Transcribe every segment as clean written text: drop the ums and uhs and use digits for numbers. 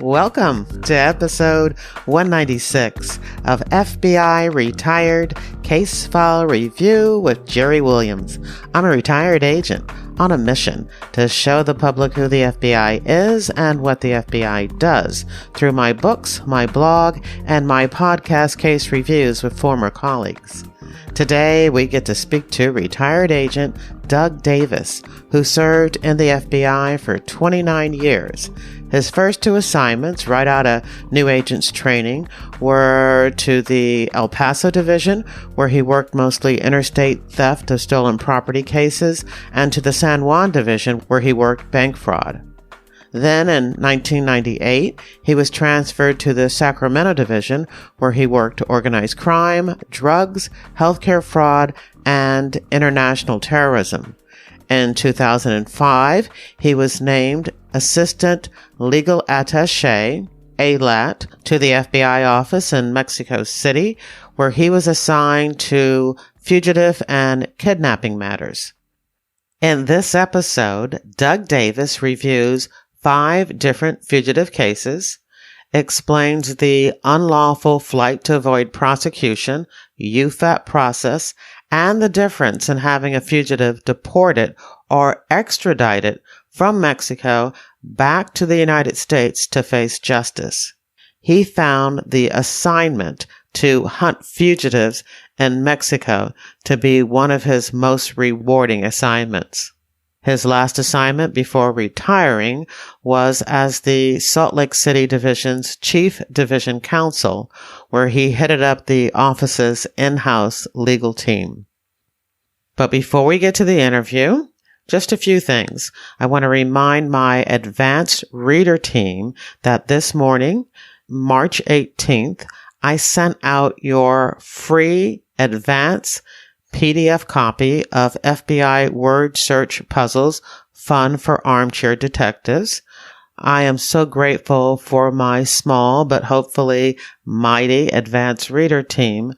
Welcome to episode 196 of FBI Retired Case File Review with Jerry Williams. I'm a retired agent on a mission to show the public who the FBI is and what the FBI does through my books, my blog, and my podcast case reviews with former colleagues. Today, we get to speak to retired agent Doug Davis, who served in the FBI for 29 years. His first two assignments right out of new agents training were to the El Paso Division, where he worked mostly interstate theft of stolen property cases, and to the San Juan Division, where he worked bank fraud. Then in 1998, he was transferred to the Sacramento Division, where he worked organized crime, drugs, healthcare fraud, and international terrorism. In 2005, he was named Assistant Legal Attaché, ALAT, to the FBI office in Mexico City, where he was assigned to fugitive and kidnapping matters. In this episode, Doug Davis reviews 5 different fugitive cases, explains the Unlawful Flight to Avoid Prosecution, UFAP process, and the difference in having a fugitive deported or extradited from Mexico back to the United States to face justice. He found the assignment to hunt fugitives in Mexico to be one of his most rewarding assignments. His last assignment before retiring was as the Salt Lake City Division's Chief Division Counsel, where he headed up the office's in-house legal team. But before we get to the interview, just a few things. I want to remind my advanced reader team that this morning, March 18th, I sent out your free advance PDF copy of FBI word search puzzles, fun for armchair detectives. I am so grateful for my small but hopefully mighty advanced reader team.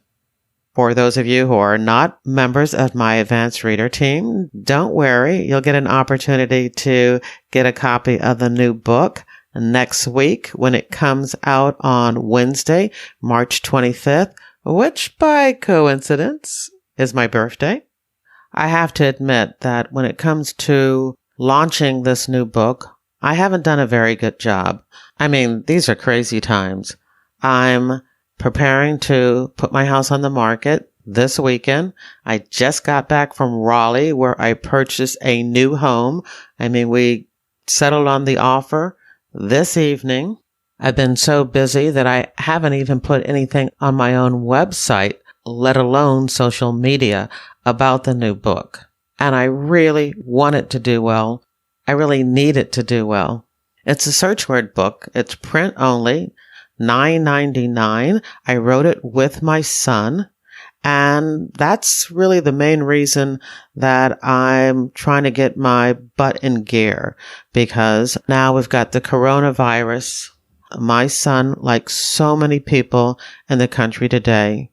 For those of you who are not members of my advanced reader team, don't worry. You'll get an opportunity to get a copy of the new book next week when it comes out on Wednesday, March 25th, which by coincidence is my birthday. I have to admit that when it comes to launching this new book, I haven't done a very good job. I mean, these are crazy times. I'm preparing to put my house on the market this weekend. I just got back from Raleigh where I purchased a new home. I mean, we settled on the offer this evening. I've been so busy that I haven't even put anything on my own website, let alone social media, about the new book. And I really want it to do well. I really need it to do well. It's a search word book. It's print only, $9.99. I wrote it with my son. And that's really the main reason that I'm trying to get my butt in gear, because now we've got the coronavirus. My son, like so many people in the country today,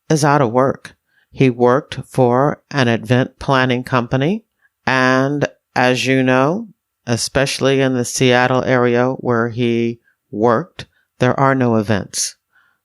is out of work. He worked for an event planning company. And as you know, especially in the Seattle area where he worked, there are no events.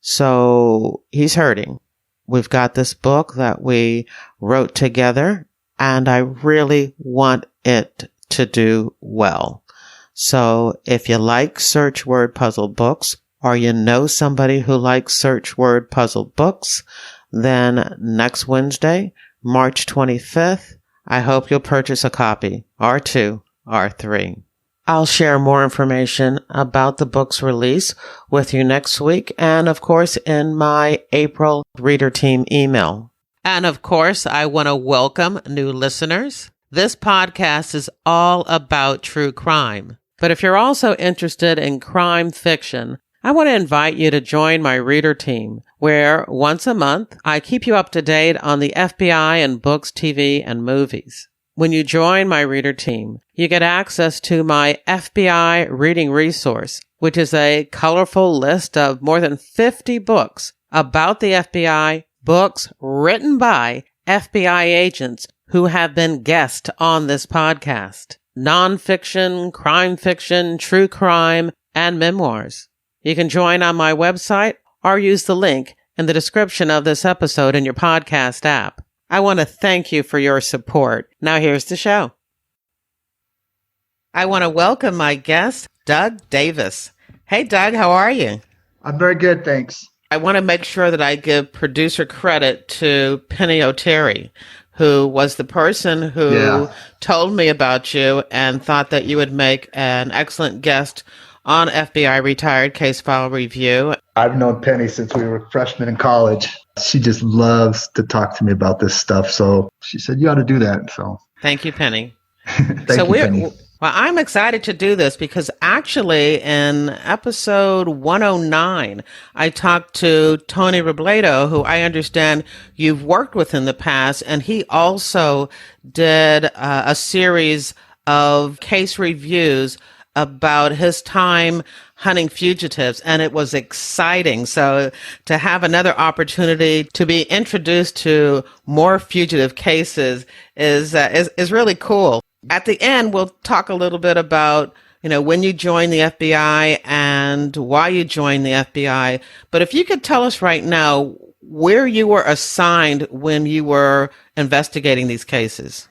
So he's hurting. We've got this book that we wrote together, and I really want it to do well. So if you like search word puzzle books, or you know somebody who likes search word puzzle books, then next Wednesday, March 25th, I hope you'll purchase a copy, or 2, or 3. I'll share more information about the book's release with you next week, and of course in my April reader team email. And of course, I want to welcome new listeners. This podcast is all about true crime. But if you're also interested in crime fiction, I want to invite you to join my reader team, where once a month, I keep you up to date on the FBI and books, TV, and movies. When you join my reader team, you get access to my FBI reading resource, which is a colorful list of more than 50 books about the FBI, books written by FBI agents who have been guests on this podcast. Nonfiction, crime fiction, true crime, and memoirs. You can join on my website or use the link in the description of this episode in your podcast app. I want to thank you for your support. Now here's the show. I want to welcome my guest, Doug Davis. Hey, Doug, how are you? I'm very good, thanks. I want to make sure that I give producer credit to Penny O'Terry, who was the person who told me about you and thought that you would make an excellent guest on FBI Retired Case File Review. I've known Penny since we were freshmen in college. She just loves to talk to me about this stuff. So she said, you ought to do that. So thank you, Penny. Thank you, Penny. Well, I'm excited to do this because actually in episode 109, I talked to Tony Robledo, who I understand you've worked with in the past, and he also did a series of case reviews about his time hunting fugitives, and it was exciting. So to have another opportunity to be introduced to more fugitive cases is really cool. At the end, we'll talk a little bit about, when you joined the FBI and why you joined the FBI. But if you could tell us right now where you were assigned when you were investigating these cases.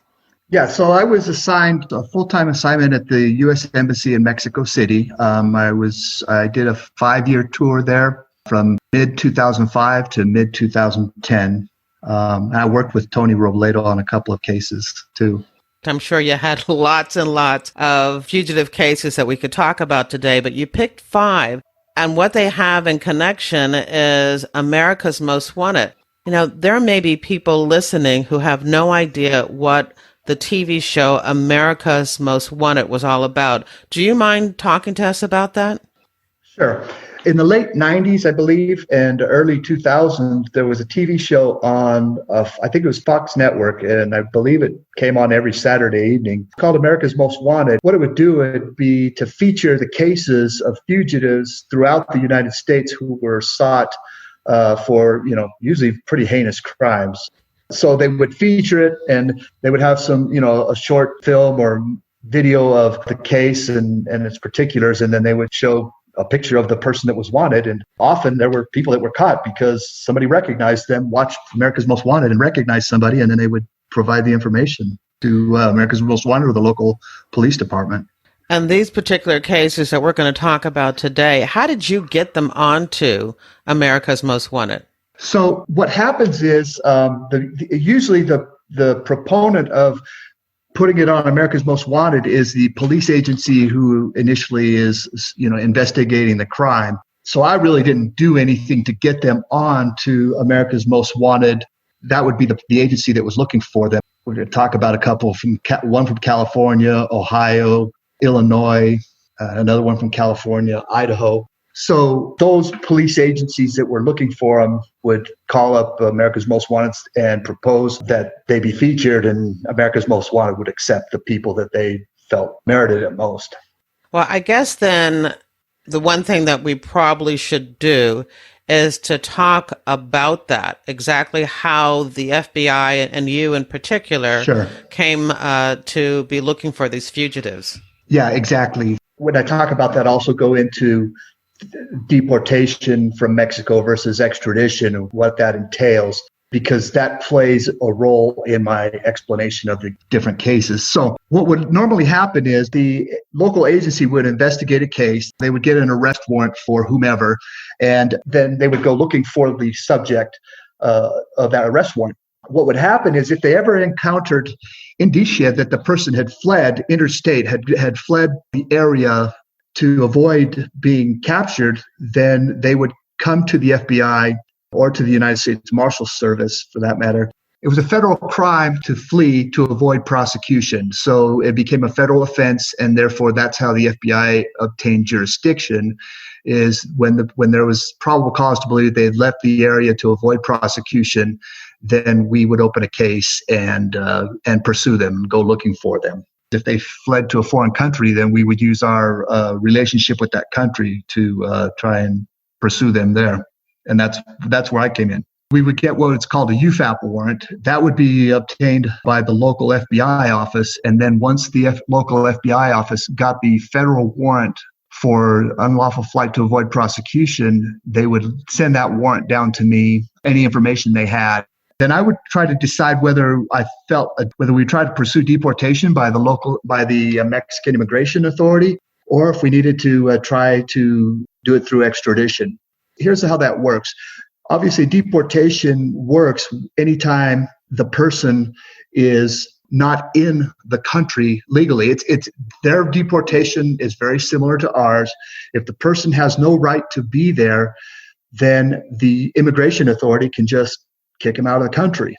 Yeah, so I was assigned a full-time assignment at the U.S. Embassy in Mexico City. I did a 5-year tour there from mid-2005 to mid-2010. I worked with Tony Robledo on a couple of cases, too. I'm sure you had lots and lots of fugitive cases that we could talk about today, but you picked 5. And what they have in connection is America's Most Wanted. There may be people listening who have no idea what the TV show America's Most Wanted was all about. Do you mind talking to us about that? Sure. In the late 90s, I believe, and early 2000s, there was a TV show on, I think it was Fox Network, and I believe it came on every Saturday evening. It's called America's Most Wanted. What it would do would be to feature the cases of fugitives throughout the United States who were sought for, usually pretty heinous crimes. So they would feature it, and they would have some, a short film or video of the case and its particulars, and then they would show a picture of the person that was wanted. And often there were people that were caught because somebody recognized them, watched America's Most Wanted and recognized somebody, and then they would provide the information to America's Most Wanted or the local police department. And these particular cases that we're going to talk about today, how did you get them onto America's Most Wanted? So what happens is usually the proponent of putting it on America's Most Wanted is the police agency who initially is, investigating the crime. So I really didn't do anything to get them on to America's Most Wanted. That would be the agency that was looking for them. We're going to talk about a couple one from California, Ohio, Illinois, another one from California, Idaho. So those police agencies that were looking for them would call up America's Most Wanted and propose that they be featured, and America's Most Wanted would accept the people that they felt merited it most. Well, I guess then the one thing that we probably should do is to talk about that, exactly how the FBI and you in particular came to be looking for these fugitives. Yeah, exactly. When I talk about that, I also go into deportation from Mexico versus extradition and what that entails, because that plays a role in my explanation of the different cases. So what would normally happen is the local agency would investigate a case. They would get an arrest warrant for whomever, and then they would go looking for the subject of that arrest warrant. What would happen is if they ever encountered indicia that the person had fled interstate, had fled the area to avoid being captured, then they would come to the FBI or to the United States Marshal Service, for that matter. It was a federal crime to flee to avoid prosecution. So it became a federal offense, and therefore that's how the FBI obtained jurisdiction, is when there was probable cause to believe they had left the area to avoid prosecution, then we would open a case and pursue them, go looking for them. If they fled to a foreign country, then we would use our relationship with that country to try and pursue them there. And that's where I came in. We would get what it's called a UFAP warrant. That would be obtained by the local FBI office. And then once the local FBI office got the federal warrant for unlawful flight to avoid prosecution, they would send that warrant down to me, any information they had. Then I would try to decide whether we tried to pursue deportation by the Mexican Immigration Authority, or if we needed to try to do it through extradition. Here's how that works. Obviously, deportation works anytime the person is not in the country legally. It's their deportation is very similar to ours. If the person has no right to be there, then the immigration authority can just kick him out of the country.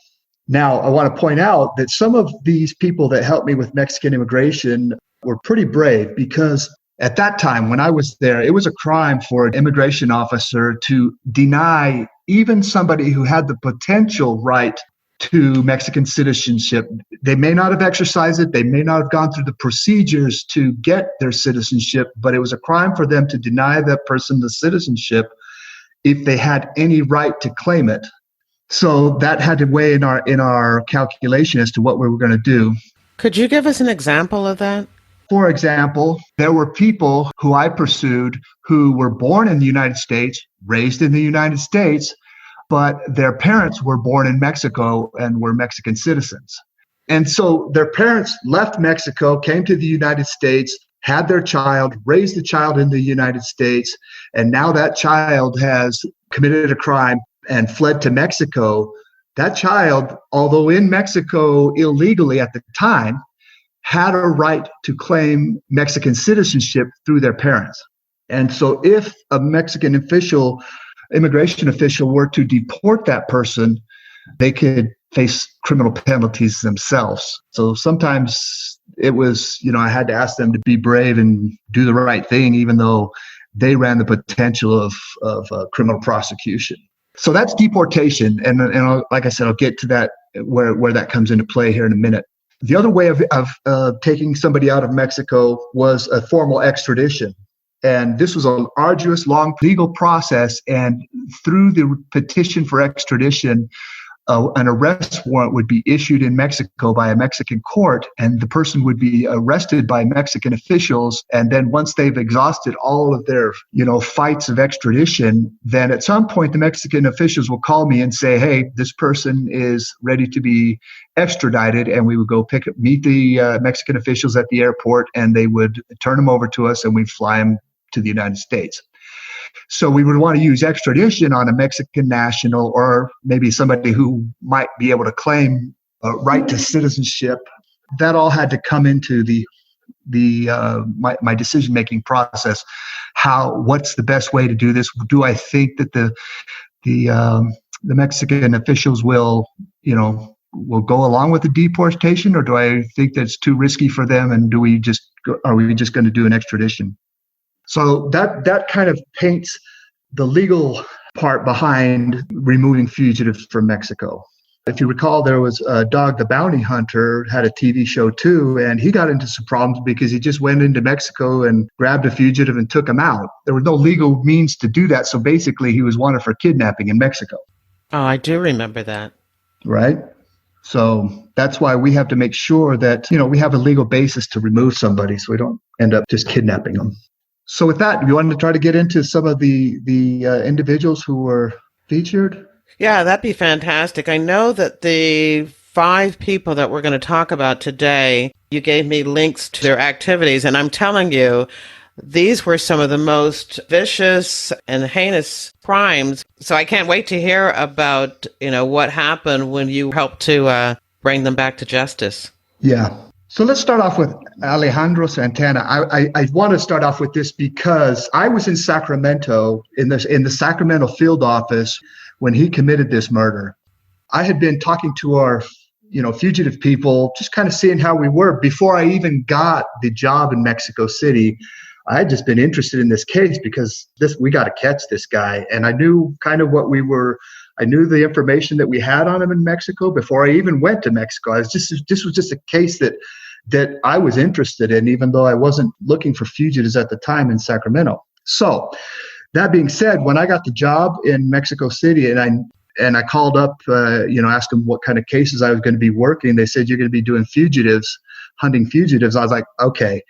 Now, I want to point out that some of these people that helped me with Mexican immigration were pretty brave, because at that time when I was there, it was a crime for an immigration officer to deny even somebody who had the potential right to Mexican citizenship. They may not have exercised it. They may not have gone through the procedures to get their citizenship, but it was a crime for them to deny that person the citizenship if they had any right to claim it. So that had to weigh in our calculation as to what we were going to do. Could you give us an example of that? For example, there were people who I pursued who were born in the United States, raised in the United States, but their parents were born in Mexico and were Mexican citizens. And so their parents left Mexico, came to the United States, had their child, raised the child in the United States, and now that child has committed a crime and fled to Mexico. That child, although in Mexico illegally at the time, had a right to claim Mexican citizenship through their parents. And so if a Mexican immigration official were to deport that person, they could face criminal penalties themselves. So sometimes it was, I had to ask them to be brave and do the right thing, even though they ran the potential of criminal prosecution. So that's deportation. And like I said, I'll get to that, where that comes into play here in a minute. The other way of taking somebody out of Mexico was a formal extradition. And this was an arduous, long legal process. And through the petition for extradition, an arrest warrant would be issued in Mexico by a Mexican court, and the person would be arrested by Mexican officials. And then once they've exhausted all of their, fights of extradition, then at some point the Mexican officials will call me and say, hey, this person is ready to be extradited. And we would go meet the Mexican officials at the airport, and they would turn them over to us, and we'd fly them to the United States. So we would want to use extradition on a Mexican national, or maybe somebody who might be able to claim a right to citizenship. That all had to come into my decision-making process. What's the best way to do this? Do I think that the Mexican officials will go along with the deportation, or do I think that's too risky for them? And are we just going to do an extradition? So that kind of paints the legal part behind removing fugitives from Mexico. If you recall, there was Dog the Bounty Hunter, had a TV show too, and he got into some problems because he just went into Mexico and grabbed a fugitive and took him out. There was no legal means to do that, so basically he was wanted for kidnapping in Mexico. Oh, I do remember that. Right? So that's why we have to make sure that, we have a legal basis to remove somebody so we don't end up just kidnapping them. So with that, you wanted to try to get into some of the individuals who were featured? Yeah, that'd be fantastic. I know that the 5 people that we're going to talk about today, you gave me links to their activities, and I'm telling you, these were some of the most vicious and heinous crimes. So I can't wait to hear about, what happened when you helped to bring them back to justice. Yeah. So let's start off with Alejandro Santana. I want to start off with this because I was in Sacramento in the Sacramento field office when he committed this murder. I had been talking to our, fugitive people, just kind of seeing how we were before I even got the job in Mexico City. I had just been interested in this case because we got to catch this guy, and I knew kind of what we were. I knew the information that we had on him in Mexico before I even went to Mexico. This was just a case that I was interested in, even though I wasn't looking for fugitives at the time in Sacramento. So that being said, when I got the job in Mexico City and I called up, asked them what kind of cases I was going to be working, they said, you're going to be doing fugitives, hunting fugitives. I was like, okay.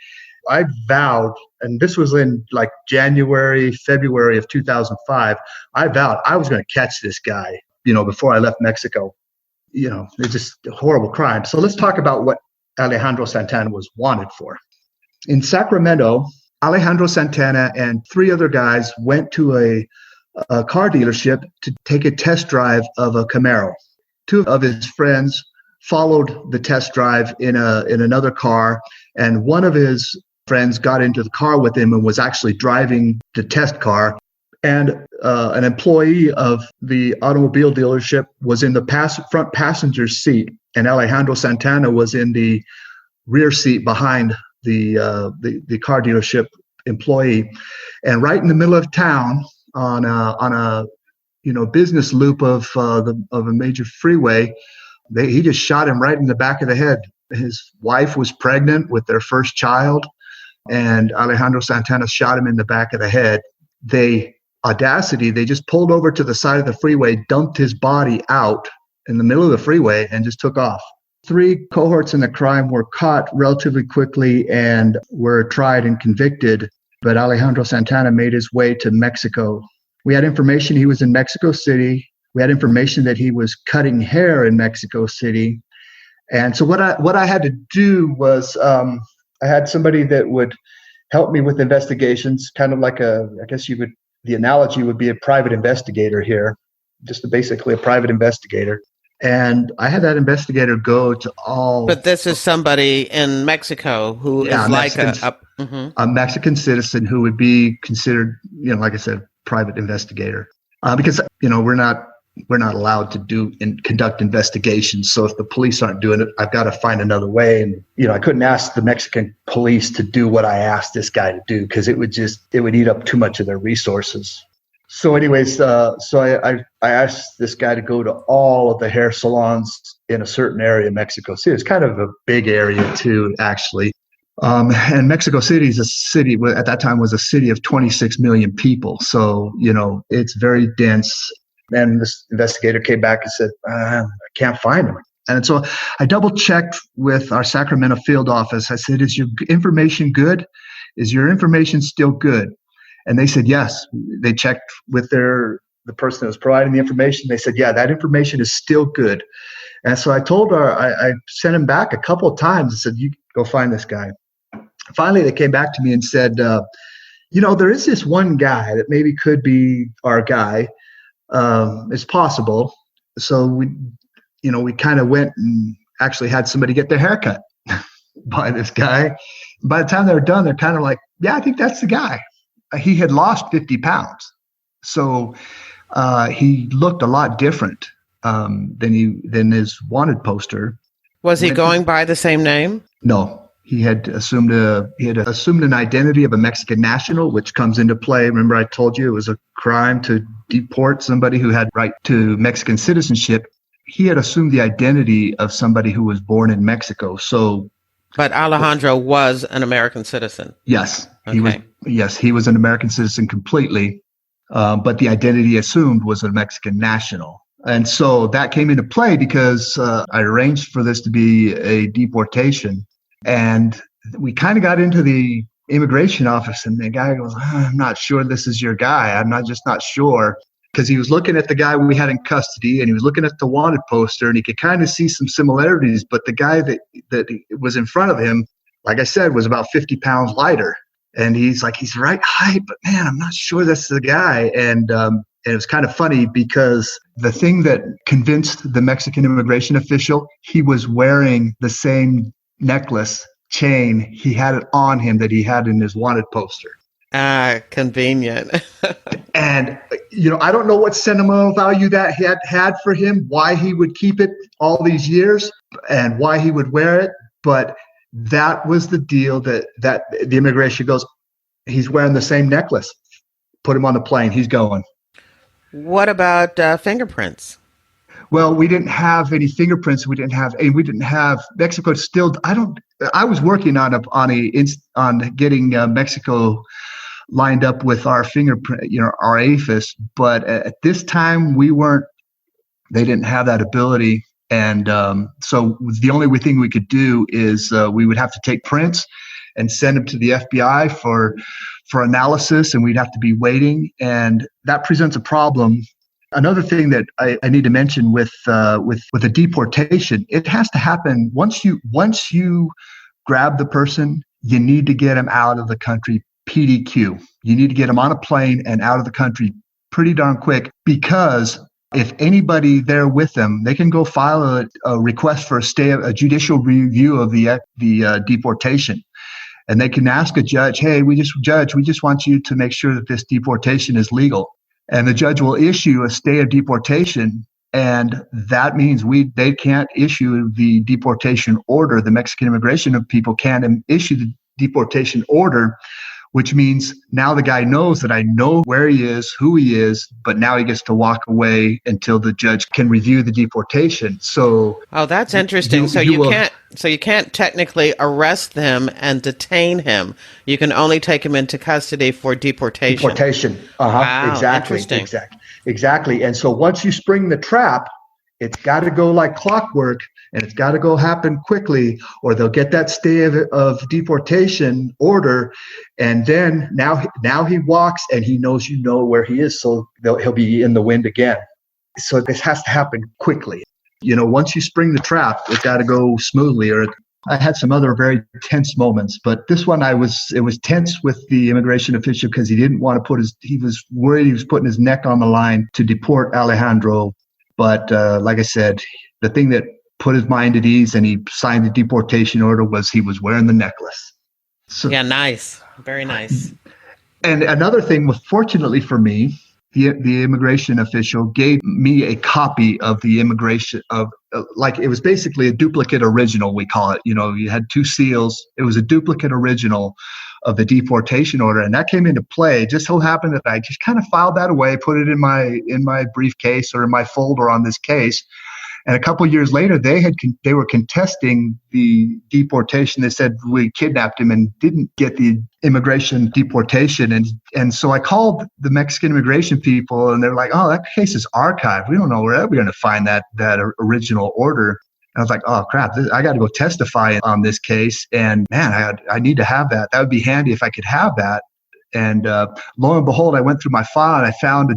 I vowed, and this was in like January, February of 2005, I vowed I was going to catch this guy, before I left Mexico. It's just a horrible crime. So let's talk about what Alejandro Santana was wanted for. In Sacramento, Alejandro Santana and 3 other guys went to a car dealership to take a test drive of a Camaro. 2 of his friends followed the test drive in another car, and one of his friends got into the car with him and was actually driving the test car. And an employee of the automobile dealership was in the front passenger seat, and Alejandro Santana was in the rear seat behind the car dealership employee. And right in the middle of town, on a business loop of a major freeway, he just shot him right in the back of the head. His wife was pregnant with their first child, and Alejandro Santana shot him in the back of the head. They just pulled over to the side of the freeway, dumped his body out in the middle of the freeway, and just took off. 3 cohorts in the crime were caught relatively quickly and were tried and convicted, but Alejandro Santana made his way to Mexico. We had information he was in Mexico City. We had information that he was cutting hair in Mexico City. And so what I had to do was I had somebody that would help me with investigations, kind of like the analogy would be a private investigator here, just basically a private investigator. And I had that investigator go to all. But this is somebody in Mexico who is like a Mexican citizen who would be considered, like I said, private investigator, because we're not allowed to conduct investigations. So if the police aren't doing it, I've got to find another way. And I couldn't ask the Mexican police to do what I asked this guy to do, because it would eat up too much of their resources. So anyways, I asked this guy to go to all of the hair salons in a certain area in Mexico City. It's kind of a big area too, actually. And Mexico City is a city, at that time was a city of 26 million people. So, it's very dense. And this investigator came back and said, I can't find him. And so I double checked with our Sacramento field office. I said, is your information good? Is your information still good? And they said, yes. They checked with the person that was providing the information. They said, yeah, that information is still good. And so I told her, I sent him back a couple of times and said, you go find this guy. Finally, they came back to me and said, there is this one guy that maybe could be our guy. It's possible. So we kind of went and actually had somebody get their haircut by this guy. By the time they were done, they're kind of like, yeah, I think that's the guy. He had lost 50 pounds. So he looked a lot different than his wanted poster. Was he going by the same name? No. He had assumed an identity of a Mexican national, which comes into play. Remember, I told you it was a crime to deport somebody who had right to Mexican citizenship. He had assumed the identity of somebody who was born in Mexico. But Alejandro was an American citizen. Yes, okay. He was an American citizen completely, but the identity assumed was a Mexican national. And so that came into play because I arranged for this to be a deportation. And we kind of got into the immigration office, and the guy goes, I'm not sure this is your guy. I'm not sure. Because he was looking at the guy we had in custody, and he was looking at the wanted poster, and he could kind of see some similarities. But the guy that was in front of him, like I said, was about 50 pounds lighter. And he's like, he's the right height, but man, I'm not sure that's the guy. And it was kind of funny because the thing that convinced the Mexican immigration official, he was wearing the same necklace chain. He had it on him that he had in his wanted poster. Convenient. And, I don't know what sentimental value that had for him, why he would keep it all these years and why he would wear it. But that was the deal that the immigration goes, he's wearing the same necklace. Put him on the plane. He's going. What about fingerprints? Well, we didn't have any fingerprints. We didn't have Mexico still. I was working on getting Mexico lined up with our fingerprint, our AFIS. But at this time, they didn't have that ability. And so the only thing we could do is we would have to take prints and send him to the FBI for analysis, and we'd have to be waiting. And that presents a problem. Another thing that I need to mention with a deportation, it has to happen once you grab the person, you need to get them out of the country PDQ. You need to get them on a plane and out of the country pretty darn quick, because if anybody there with them, they can go file a request for a judicial review of the deportation. And they can ask a judge, hey, we just want you to make sure that this deportation is legal. And the judge will issue a stay of deportation. And that means they can't issue the deportation order. The Mexican immigration people can't issue the deportation order, which means now the guy knows that I know where he is, who he is, but now he gets to walk away until the judge can review the deportation. So, that's interesting. You can't technically arrest him and detain him. You can only take him into custody for deportation. Deportation. Wow, exactly. interesting. Exactly. And so once you spring the trap, it's got to go like clockwork, and it's got to go happen quickly, or they'll get that stay of deportation order. And then now he walks and he knows where he is. So he'll be in the wind again. So this has to happen quickly. Once you spring the trap, it's got to go smoothly. Or I had some other very tense moments, but this one it was tense with the immigration official because he didn't want to he was worried he was putting his neck on the line to deport Alejandro. But like I said, the thing that put his mind at ease and he signed the deportation order was he was wearing the necklace. So, yeah, nice. Very nice. And another thing was, fortunately for me, the immigration official gave me a copy of the immigration it was basically a duplicate original, we call it. You had two seals. It was a duplicate original of the deportation order, and that came into play. It just so happened that I just kind of filed that away, put it in my briefcase or in my folder on this case. And a couple of years later, they were contesting the deportation. They said we kidnapped him and didn't get the immigration deportation. And so I called the Mexican immigration people, and they're like, "Oh, that case is archived. We don't know where we're going to find that original order." And I was like, "Oh crap! I got to go testify on this case." And man, I need to have that. That would be handy if I could have that. And lo and behold, I went through my file and I found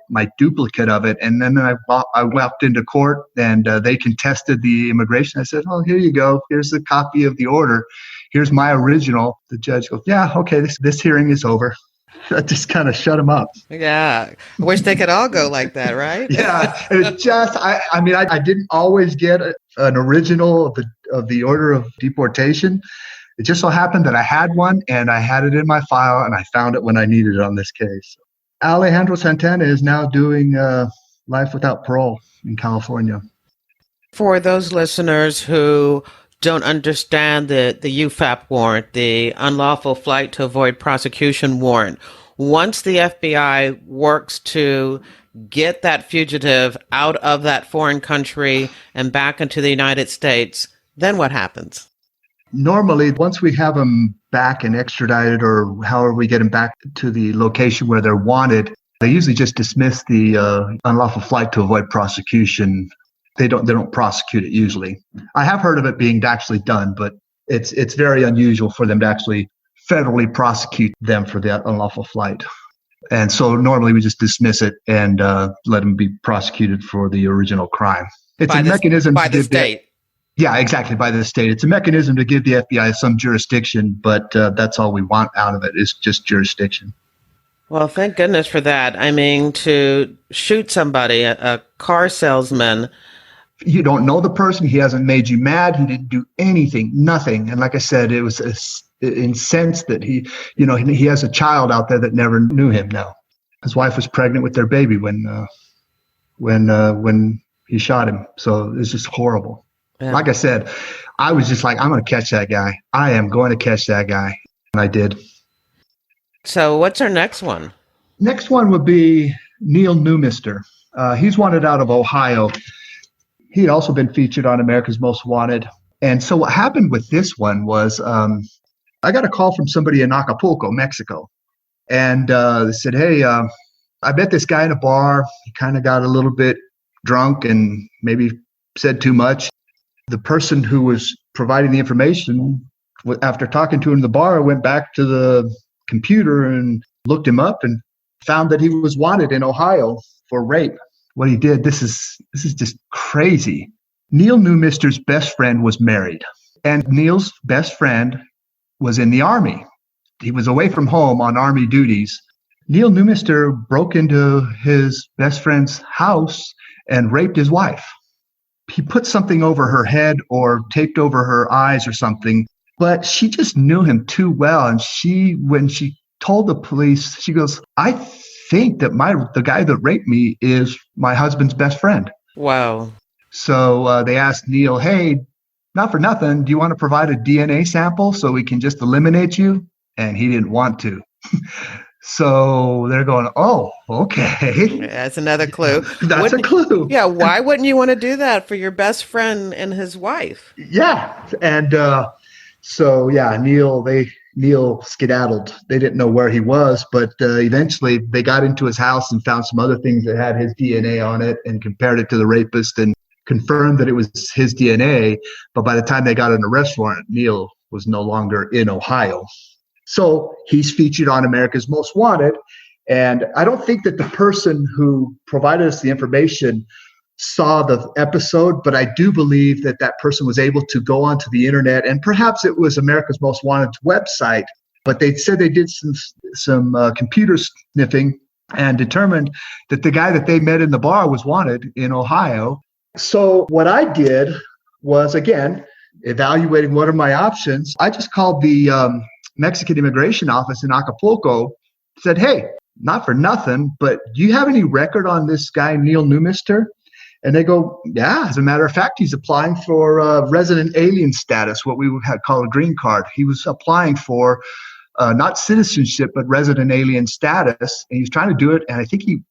my duplicate of it. And then I walked into court, and they contested the immigration. I said, "Oh, here you go. Here's the copy of the order. Here's my original." The judge goes, "Yeah, okay, this hearing is over." That just kind of shut him up. Yeah. I wish they could all go like that, right? Yeah. It's just, I didn't always get an original of the order of deportation. It just so happened that I had one, and I had it in my file, and I found it when I needed it on this case. Alejandro Santana is now doing life without parole in California. For those listeners who don't understand the UFAP warrant, the Unlawful Flight to Avoid Prosecution warrant, once the FBI works to get that fugitive out of that foreign country and back into the United States, then what happens? Normally, once we have them back and extradited, or however we get them back to the location where they're wanted, they usually just dismiss the unlawful flight to avoid prosecution. They don't prosecute it usually. I have heard of it being actually done, but it's very unusual for them to actually federally prosecute them for that unlawful flight. And so normally we just dismiss it and let them be prosecuted for the original crime. It's a mechanism by the state. Yeah, exactly, by the state. It's a mechanism to give the FBI some jurisdiction, but that's all we want out of it is just jurisdiction. Well, thank goodness for that. I mean, to shoot somebody, a car salesman. You don't know the person. He hasn't made you mad. He didn't do anything, nothing. And like I said, it was incensed that he has a child out there that never knew him now. His wife was pregnant with their baby when he shot him. So it's just horrible. Yeah. Like I said, I was just like, I'm going to catch that guy. I am going to catch that guy. And I did. So what's our next one? Next one would be Neil Newmister. He's wanted out of Ohio. He had also been featured on America's Most Wanted. And so what happened with this one was I got a call from somebody in Acapulco, Mexico. And they said, hey, I met this guy in a bar. He kind of got a little bit drunk and maybe said too much. The person who was providing the information After talking to him in the bar, I went back to the computer and looked him up and found that he was wanted in Ohio for rape. What he did, this is just crazy. Neil Newmister's best friend was married, and Neil's best friend was in the Army. He was away from home on Army duties. Neil Newmister broke into his best friend's house and raped his wife. He put something over her head or taped over her eyes or something, but she just knew him too well. And when she told the police, she goes, I think that the guy that raped me is my husband's best friend. Wow. So they asked Neil, hey, not for nothing, do you want to provide a DNA sample so we can just eliminate you? And he didn't want to. So they're going, oh, okay. That's another clue. That's a clue. Yeah, why wouldn't you want to do that for your best friend and his wife? Yeah. And Neil skedaddled. They didn't know where he was, but eventually they got into his house and found some other things that had his DNA on it and compared it to the rapist and confirmed that it was his DNA. But by the time they got an arrest warrant, Neil was no longer in Ohio. So he's featured on America's Most Wanted. And I don't think that the person who provided us the information saw the episode, but I do believe that that person was able to go onto the internet, and perhaps it was America's Most Wanted's website, but they said they did some computer sniffing and determined that the guy that they met in the bar was wanted in Ohio. So what I did was, again, evaluating what are my options. I just called the Mexican immigration office in Acapulco, said, hey, not for nothing, but do you have any record on this guy, Neil Newmister? And they go, yeah, as a matter of fact, he's applying for resident alien status, what we would call a green card. He was applying for not citizenship, but resident alien status. And he's trying to do it. And I think he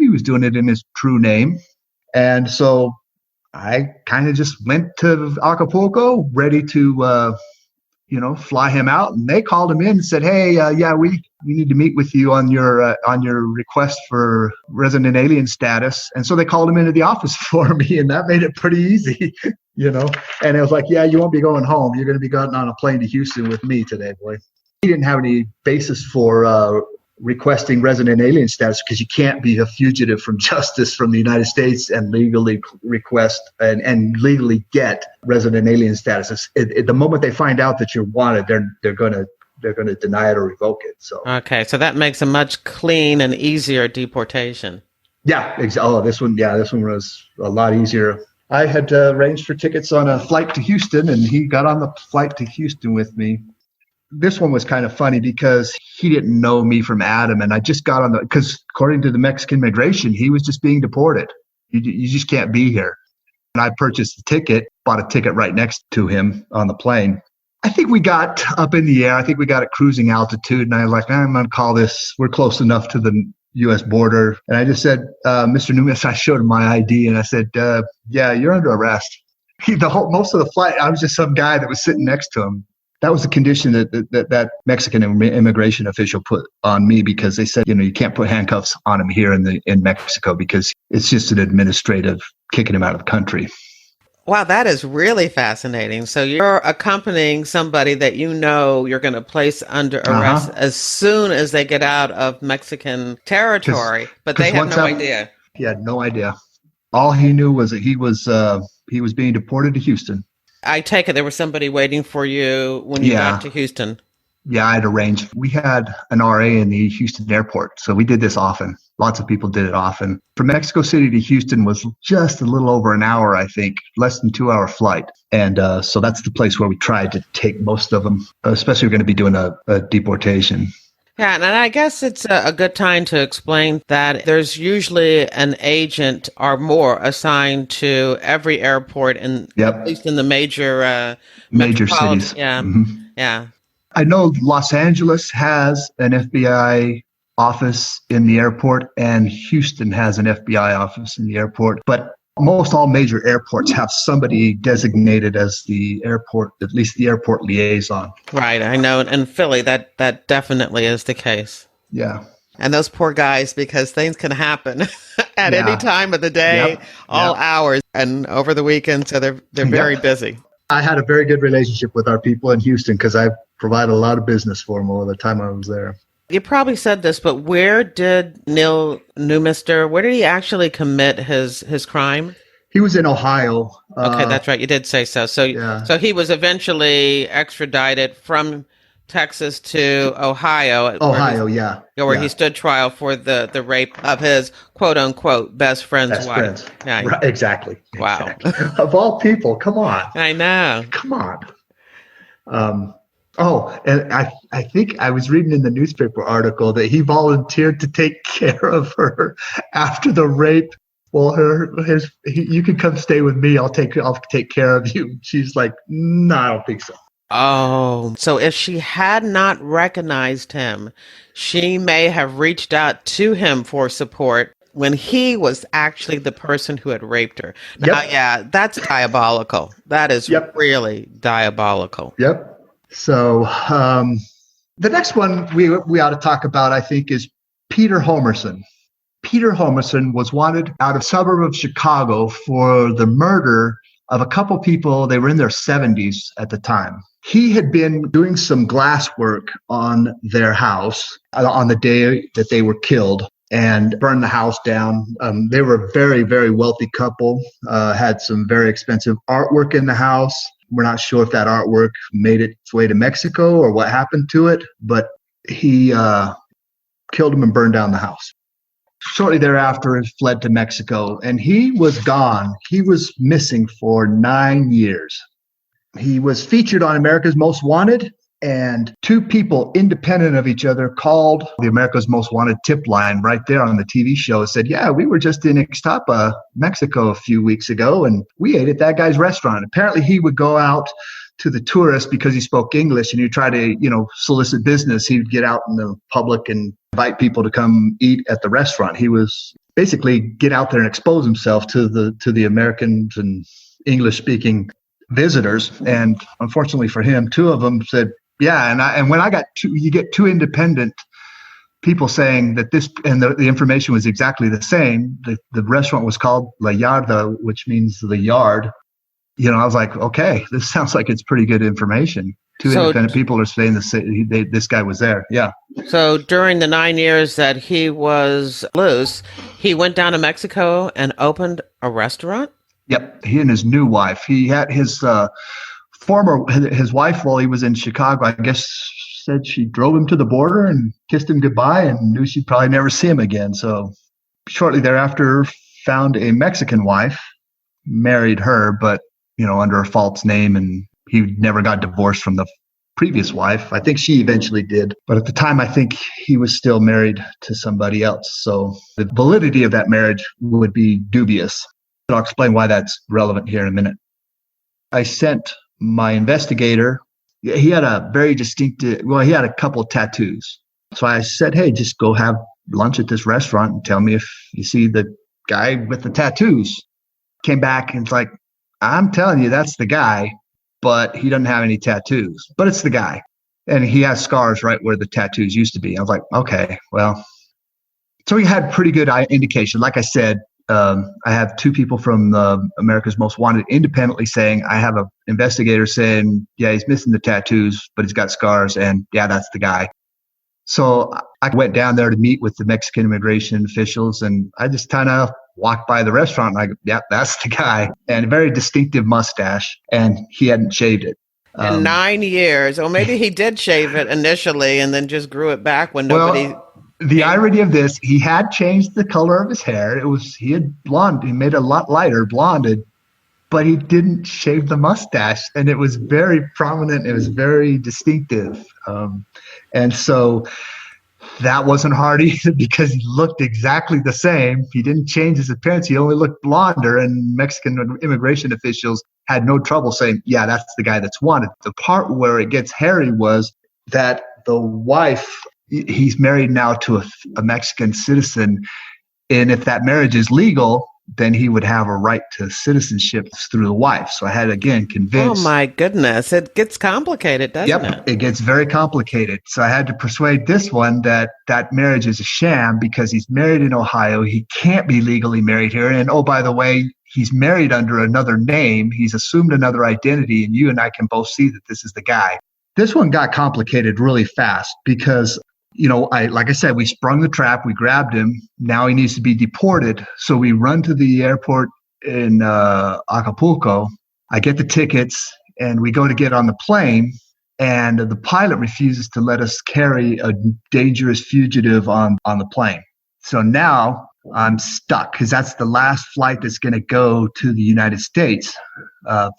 was doing it in his true name. And so I kind of just went to Acapulco, ready to, fly him out. And they called him in and said, hey, we need to meet with you on your request for resident alien status. And so they called him into the office for me, and that made it pretty easy, And it was like, yeah, you won't be going home. You're going to be going on a plane to Houston with me today, boy. He didn't have any basis for requesting resident alien status because you can't be a fugitive from justice from the United States and legally request and legally get resident alien status. At the moment they find out that you're wanted, they're going to deny it or revoke it. So so that makes a much clean and easier deportation. Yeah. This one was a lot easier. I had arranged for tickets on a flight to Houston, and he got on the flight to Houston with me. This one was kind of funny because he didn't know me from Adam, and I just got on because according to the Mexican immigration, he was just being deported. You just can't be here. And I purchased the ticket, bought a ticket right next to him on the plane. I think we got up in the air. I think we got at cruising altitude, and I was like, I'm going to call this. We're close enough to the U.S. border. And I just said, Mr. Newmister, I showed him my ID, and I said, yeah, you're under arrest. Most of the flight, I was just some guy that was sitting next to him. That was the condition that Mexican immigration official put on me, because they said, you can't put handcuffs on him here in Mexico because it's just an administrative kicking him out of the country. Wow, that is really fascinating. So you're accompanying somebody that you're going to place under arrest as soon as they get out of Mexican territory, but they have no idea. He had no idea. All he knew was that he was being deported to Houston. I take it there was somebody waiting for you when you got to Houston. Yeah, I had arranged. We had an RA in the Houston airport, so we did this often. Lots of people did it often. From Mexico City to Houston was just a little over an hour, I think, less than 2-hour flight. And so that's the place where we tried to take most of them, especially if we're going to be doing a deportation. Yeah, and I guess it's a good time to explain that there's usually an agent or more assigned to every airport, at least in the major cities. Yeah, yeah. I know Los Angeles has an FBI office in the airport, and Houston has an FBI office in the airport. But most all major airports have somebody designated as the airport, at least the airport liaison. Right, I know. In Philly, that definitely is the case. Yeah. And those poor guys, because things can happen at any time of the day, all hours, and over the weekend, so they're very busy. I had a very good relationship with our people in Houston because I provided a lot of business for them over the time I was there. You probably said this, but where did Neil Newmister, where did he actually commit his crime? He was in Ohio. Okay, that's right. You did say so. So he was eventually extradited from Texas to Ohio. Where he stood trial for the rape of his quote unquote best friend's wife. Yeah. Right, exactly. Wow. Exactly. Of all people, come on. I know. Come on. And I think I was reading in the newspaper article that he volunteered to take care of her after the rape. Well, you can come stay with me. I'll take care of you. She's like, no, I don't think so. Oh, so if she had not recognized him, she may have reached out to him for support when he was actually the person who had raped her. Now, yeah, that's diabolical. That is really diabolical. Yep. So the next one we ought to talk about, I think, is Peter Homerson. Peter Homerson was wanted out of suburb of Chicago for the murder of a couple people. They were in their 70s at the time. He had been doing some glass work on their house on the day that they were killed and burned the house down. They were a very, very wealthy couple, had some very expensive artwork in the house. We're not sure if that artwork made its way to Mexico or what happened to it, but he killed him and burned down the house. Shortly thereafter, he fled to Mexico, and he was gone. He was missing for 9 years. He was featured on America's Most Wanted, and two people independent of each other called the America's Most Wanted tip line right there on the TV show and said, yeah, we were just in Ixtapa, Mexico a few weeks ago, and we ate at that guy's restaurant. Apparently, he would go out to the tourists because he spoke English and he'd try to, solicit business. He would get out in the public and invite people to come eat at the restaurant. He was basically get out there and expose himself to the Americans and English-speaking visitors. And unfortunately for him, two of them said, yeah. And when I got you get two independent people saying that this, and the information was exactly the same. The restaurant was called La Yarda, which means the yard. I was like, okay, this sounds like it's pretty good information. Two independent people are saying this guy was there. Yeah. So during the 9 years that he was loose, he went down to Mexico and opened a restaurant? Yep. He and his new wife. He had his his wife, while he was in Chicago, I guess said she drove him to the border and kissed him goodbye and knew she'd probably never see him again. So shortly thereafter, found a Mexican wife, married her, but under a false name, and he never got divorced from the previous wife. I think she eventually did. But at the time, I think he was still married to somebody else. So the validity of that marriage would be dubious. I'll explain why that's relevant here in a minute. I sent my investigator. He had a very distinctive, he had a couple of tattoos. So I said, hey, just go have lunch at this restaurant and tell me if you see the guy with the tattoos. Came back and it's like, I'm telling you, that's the guy, but he doesn't have any tattoos. But it's the guy. And he has scars right where the tattoos used to be. I was like, okay, well. So he had pretty good indication. Like I said, I have two people from the America's Most Wanted independently saying, I have an investigator saying, yeah, he's missing the tattoos, but he's got scars. And yeah, that's the guy. So I went down there to meet with the Mexican immigration officials, and I just kind of walked by the restaurant and I go, yeah, that's the guy. And a very distinctive mustache, and he hadn't shaved it. In 9 years. Or maybe he did shave it initially and then just grew it back when nobody... Well, the irony of this, he had changed the color of his hair. He had blonde. He made it a lot lighter, blonded, but he didn't shave the mustache. And it was very prominent. It was very distinctive. And so that wasn't hard either because he looked exactly the same. He didn't change his appearance. He only looked blonder, and Mexican immigration officials had no trouble saying, yeah, that's the guy that's wanted. The part where it gets hairy was that the wife, he's married now to a Mexican citizen, and if that marriage is legal, then he would have a right to citizenship through the wife. So I had, again, convinced. Oh, my goodness. It gets complicated, doesn't it? It gets very complicated. So I had to persuade this one that marriage is a sham because he's married in Ohio. He can't be legally married here. And, oh, by the way, he's married under another name. He's assumed another identity, and you and I can both see that this is the guy. This one got complicated really fast because, like I said, we sprung the trap. We grabbed him. Now he needs to be deported. So we run to the airport in Acapulco. I get the tickets, and we go to get on the plane. And the pilot refuses to let us carry a dangerous fugitive on the plane. So now I'm stuck because that's the last flight that's going to go to the United States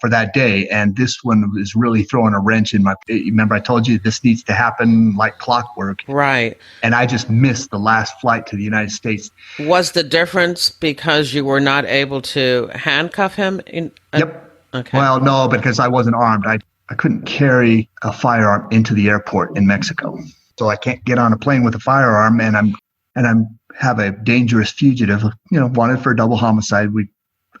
for that day. And this one is really throwing a wrench in my. Remember, I told you this needs to happen like clockwork. Right. And I just missed the last flight to the United States. Was the difference because you were not able to handcuff him? Yep. Okay. Well, no, because I wasn't armed. I couldn't carry a firearm into the airport in Mexico. So I can't get on a plane with a firearm, and I'm have a dangerous fugitive, wanted for a double homicide.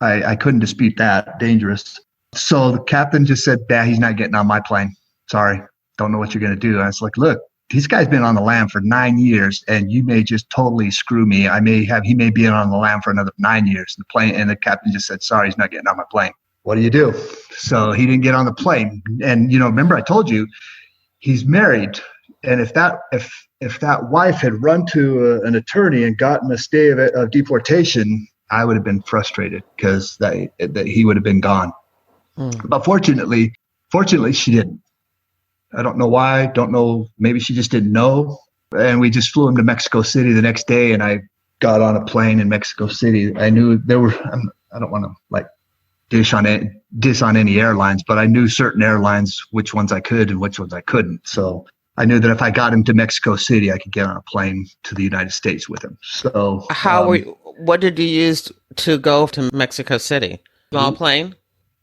I couldn't dispute that. Dangerous. So the captain just said, he's not getting on my plane. Sorry. Don't know what you're going to do. And I was like, look, this guy's been on the lam for 9 years, and you may just totally screw me. He may be on the lam for another 9 years. And the captain just said, sorry, he's not getting on my plane. What do you do? So he didn't get on the plane. And, remember I told you he's married. And if that wife had run to an attorney and gotten a stay of deportation, I would have been frustrated because that he would have been gone. But fortunately, she didn't. I don't know why. Don't know. Maybe she just didn't know. And we just flew him to Mexico City the next day. And I got on a plane in Mexico City. I knew there were. I don't want to diss on any airlines, but I knew certain airlines which ones I could and which ones I couldn't. So I knew that if I got him to Mexico City, I could get on a plane to the United States with him. So what did you use to go to Mexico City? Small plane?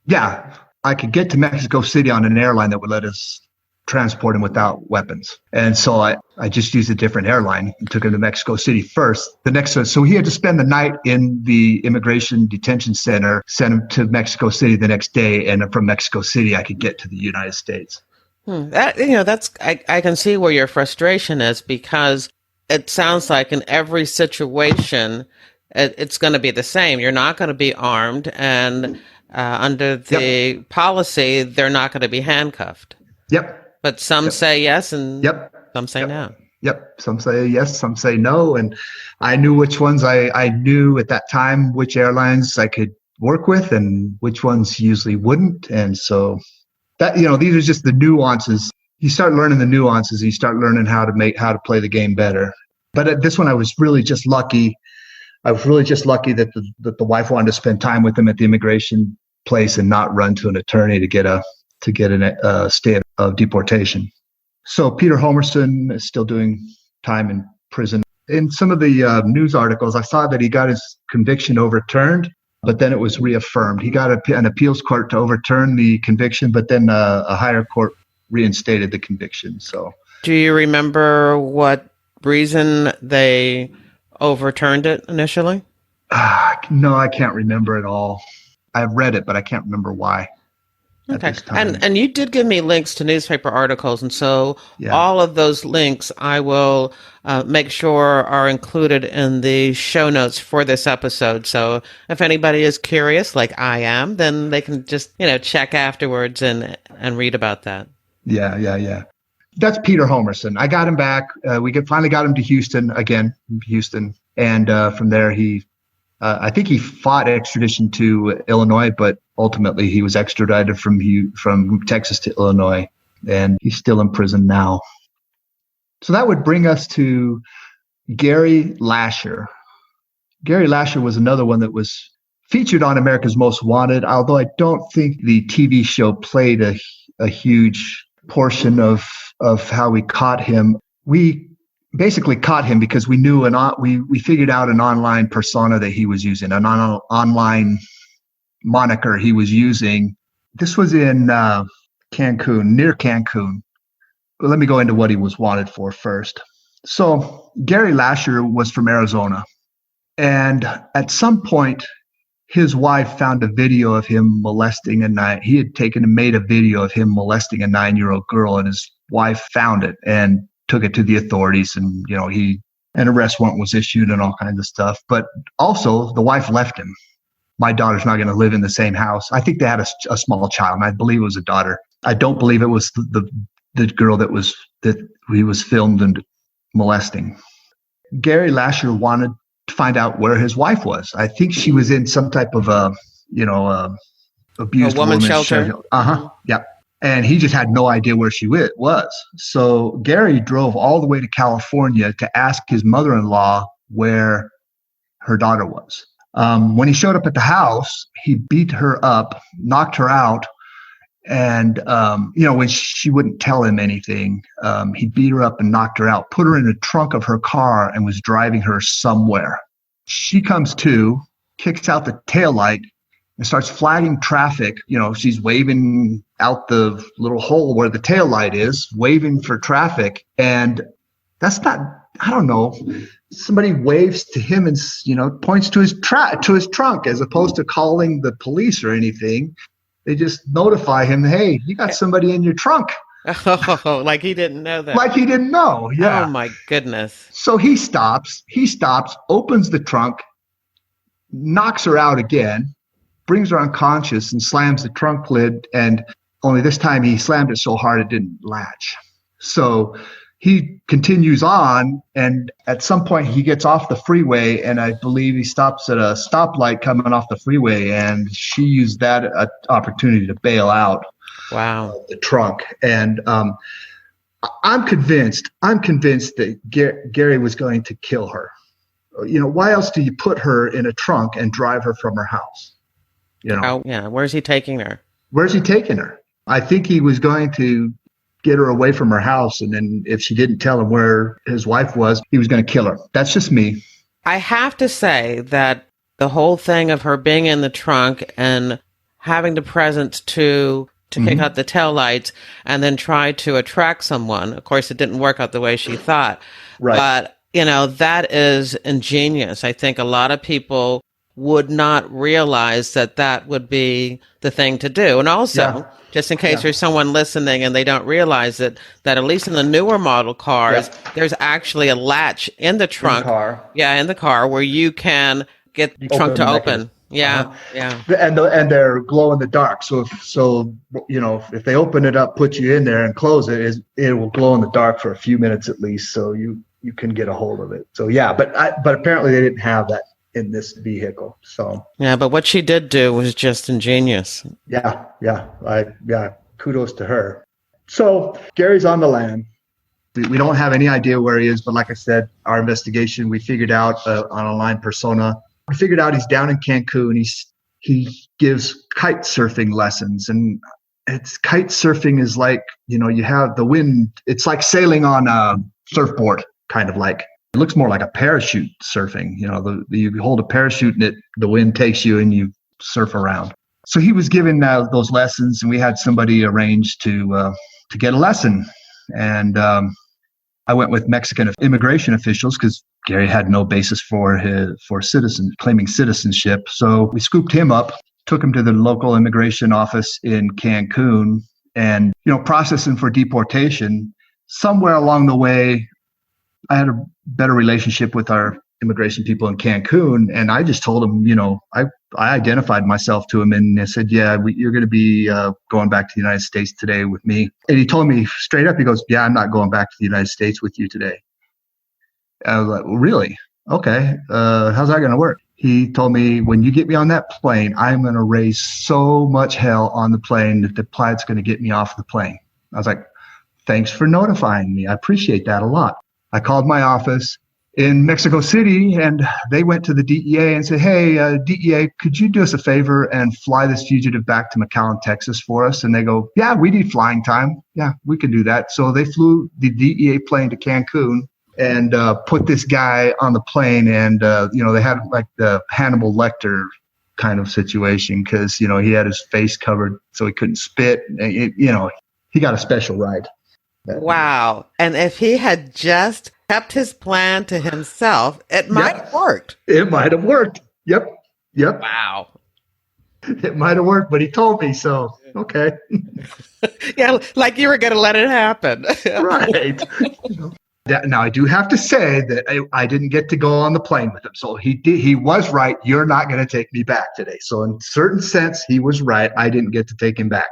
Yeah, I could get to Mexico City on an airline that would let us transport him without weapons. And so I just used a different airline and took him to Mexico City first. So he had to spend the night in the immigration detention center, sent him to Mexico City the next day. And from Mexico City, I could get to the United States. I can see where your frustration is, because it sounds like in every situation, it's going to be the same. You're not going to be armed, and under the policy, they're not going to be handcuffed. Yep. But some say yes, and some say no. Yep. Some say yes, some say no. And I knew which ones I knew at that time, which airlines I could work with and which ones usually wouldn't. And so that, these are just the nuances. You start learning the nuances. You start learning how to play the game better. But at this one, I was really just lucky. I was really just lucky that the wife wanted to spend time with him at the immigration place and not run to an attorney to get a stay of deportation. So Peter Homerson is still doing time in prison. In some of the news articles, I saw that he got his conviction overturned, but then it was reaffirmed. He got an appeals court to overturn the conviction, but then a higher court reinstated the conviction. So, do you remember what reason they overturned it initially? No, I can't remember at all. I've read it, but I can't remember why. Okay. And you did give me links to newspaper articles, and so all of those links I will make sure are included in the show notes for this episode. So if anybody is curious, like I am, then they can just check afterwards and read about that. Yeah. That's Peter Homerson. I got him back. We finally got him to Houston, and from there I think he fought extradition to Illinois, but ultimately he was extradited from Texas to Illinois, and he's still in prison now. So that would bring us to Gary Lasher. Gary Lasher was another one that was featured on America's Most Wanted, although I don't think the TV show played a huge portion of how we caught him. We basically caught him because we knew we figured out an online persona that he was using, an online moniker he was using. This was in Cancun, near Cancun. But let me go into what he was wanted for first. So Gary Lasher was from Arizona, and at some point his wife found a video of him molesting he had taken and made a video of him molesting a 9-year-old girl, and his wife found it and took it to the authorities, and an arrest warrant was issued and all kinds of stuff. But also the wife left him. my daughter's not going to live in the same house. I think they had a small child, and I believe it was a daughter. I don't believe it was the girl that he was filmed and molesting. Gary Lasher wanted to find out where his wife was. I think she was in some type of abused woman woman's shelter. Yeah. And he just had no idea where she was. So Gary drove all the way to California to ask his mother-in-law where her daughter was. When he showed up at the house, he beat her up, knocked her out. And, when she wouldn't tell him anything, he beat her up and knocked her out, put her in the trunk of her car and was driving her somewhere. She comes to, kicks out the taillight and starts flagging traffic. She's waving out the little hole where the taillight is, waving for traffic. And that's not, I don't know, somebody waves to him and, points to his trunk as opposed to calling the police or anything. They just notify him, hey, you got somebody in your trunk. Oh, like he didn't know that. Like he didn't know, yeah. Oh, my goodness. So he stops, opens the trunk, knocks her out again, brings her unconscious and slams the trunk lid. And only this time he slammed it so hard it didn't latch. So he continues on, and at some point he gets off the freeway, and I believe he stops at a stoplight coming off the freeway, and she used that opportunity to bail out. Wow. The trunk. And I'm convinced that Gary was going to kill her. Why else do you put her in a trunk and drive her from her house? Oh, yeah. Where's he taking her? I think he was going to get her away from her house, and then if she didn't tell him where his wife was, he was going to kill her. That's just me. I have to say that the whole thing of her being in the trunk and having the presence to kick out the taillights and then try to attract someone, of course, it didn't work out the way she thought. Right. But, that is ingenious. I think a lot of people would not realize that would be the thing to do. And also, just in case there's someone listening and they don't realize it, that at least in the newer model cars, there's actually a latch in the trunk. In the car where you can get the trunk to open. Yeah. And they're glow in the dark. So if they open it up, put you in there and close it, it will glow in the dark for a few minutes at least, so you can get a hold of it. So but apparently they didn't have that in this vehicle. So but what she did do was just ingenious. Kudos to her. So Gary's on the lam. We don't have any idea where he is, but like I said, our investigation, we figured out an online persona. We figured out he's down in Cancun. He gives kite surfing lessons, and kite surfing is like, you have the wind. It's like sailing on a surfboard, kind of like. It looks more like a parachute surfing. You hold a parachute and the wind takes you and you surf around. So he was given those lessons, and we had somebody arrange to get a lesson. And I went with Mexican immigration officials because Gary had no basis for claiming citizenship. So we scooped him up, took him to the local immigration office in Cancun, and processed him for deportation. Somewhere along the way, I had a better relationship with our immigration people in Cancun, and I just told him, I identified myself to him, and I said, you're going to be going back to the United States today with me. And he told me straight up, he goes, I'm not going back to the United States with you today. I was like, well, really? Okay. How's that going to work? He told me, when you get me on that plane, I'm going to raise so much hell on the plane that the pilot's going to get me off the plane. I was like, thanks for notifying me. I appreciate that a lot. I called my office in Mexico City, and they went to the DEA and said, hey, DEA, could you do us a favor and fly this fugitive back to McAllen, Texas for us? And they go, yeah, we need flying time. Yeah, we can do that. So they flew the DEA plane to Cancun and put this guy on the plane. And, they had like the Hannibal Lecter kind of situation because, he had his face covered so he couldn't spit. He got a special ride. Wow. And if he had just kept his plan to himself, it might have worked. It might have worked. Yep. Wow. It might have worked, but he told me so. Okay. Like you were going to let it happen. Right. Now, I do have to say that I didn't get to go on the plane with him. So he was right. You're not going to take me back today. So in certain sense, he was right. I didn't get to take him back.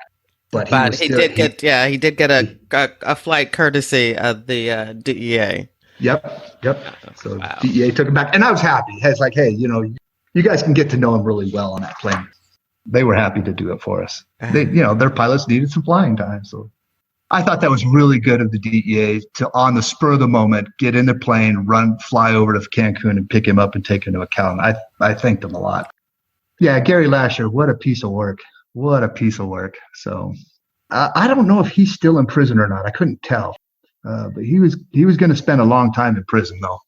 But he did get a flight courtesy of the DEA. Yep. So wow. DEA took him back. And I was happy. It's like, hey, you guys can get to know him really well on that plane. They were happy to do it for us. Their pilots needed some flying time. So I thought that was really good of the DEA to, on the spur of the moment, get in the plane, fly over to Cancun and pick him up and take him to account. I thanked them a lot. Yeah, Gary Lasher, what a piece of work. What a piece of work. So I don't know if he's still in prison or not. I couldn't tell. But he was going to spend a long time in prison, though.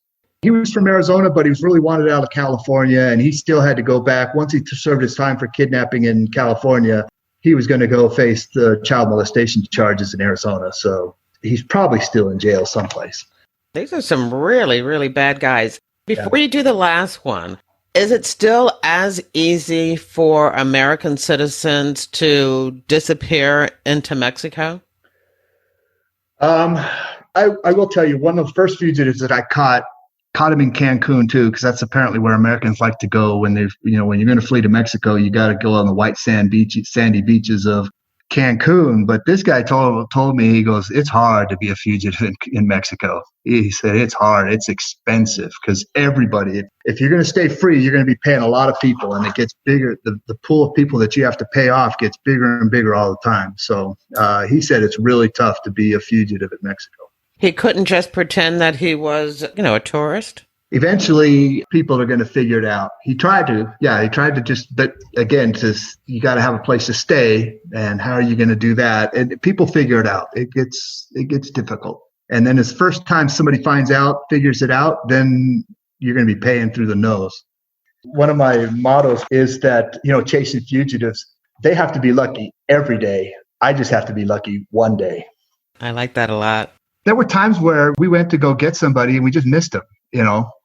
He was from Arizona, but he was really wanted out of California, and he still had to go back. Once he served his time for kidnapping in California, he was going to go face the child molestation charges in Arizona. So he's probably still in jail someplace. These are some really, really bad guys. Before you do the last one, is it still as easy for American citizens to disappear into Mexico? I will tell you, one of the first fugitives that I caught him in Cancun too, because that's apparently where Americans like to go when when you're going to flee to Mexico, you got to go on the white sandy beaches of Cancun. But this guy told me, he goes, it's hard to be a fugitive in Mexico. He said, it's hard. It's expensive because everybody, if you're going to stay free, you're going to be paying a lot of people, and it gets bigger. The pool of people that you have to pay off gets bigger and bigger all the time. So he said it's really tough to be a fugitive in Mexico. He couldn't just pretend that he was, a tourist? Eventually, people are going to figure it out. He tried to just, but again, you got to have a place to stay, and how are you going to do that? And people figure it out. It gets difficult. And then as first time somebody figures it out, then you're going to be paying through the nose. One of my mottos is that, chasing fugitives, they have to be lucky every day. I just have to be lucky one day. I like that a lot. There were times where we went to go get somebody and we just missed them,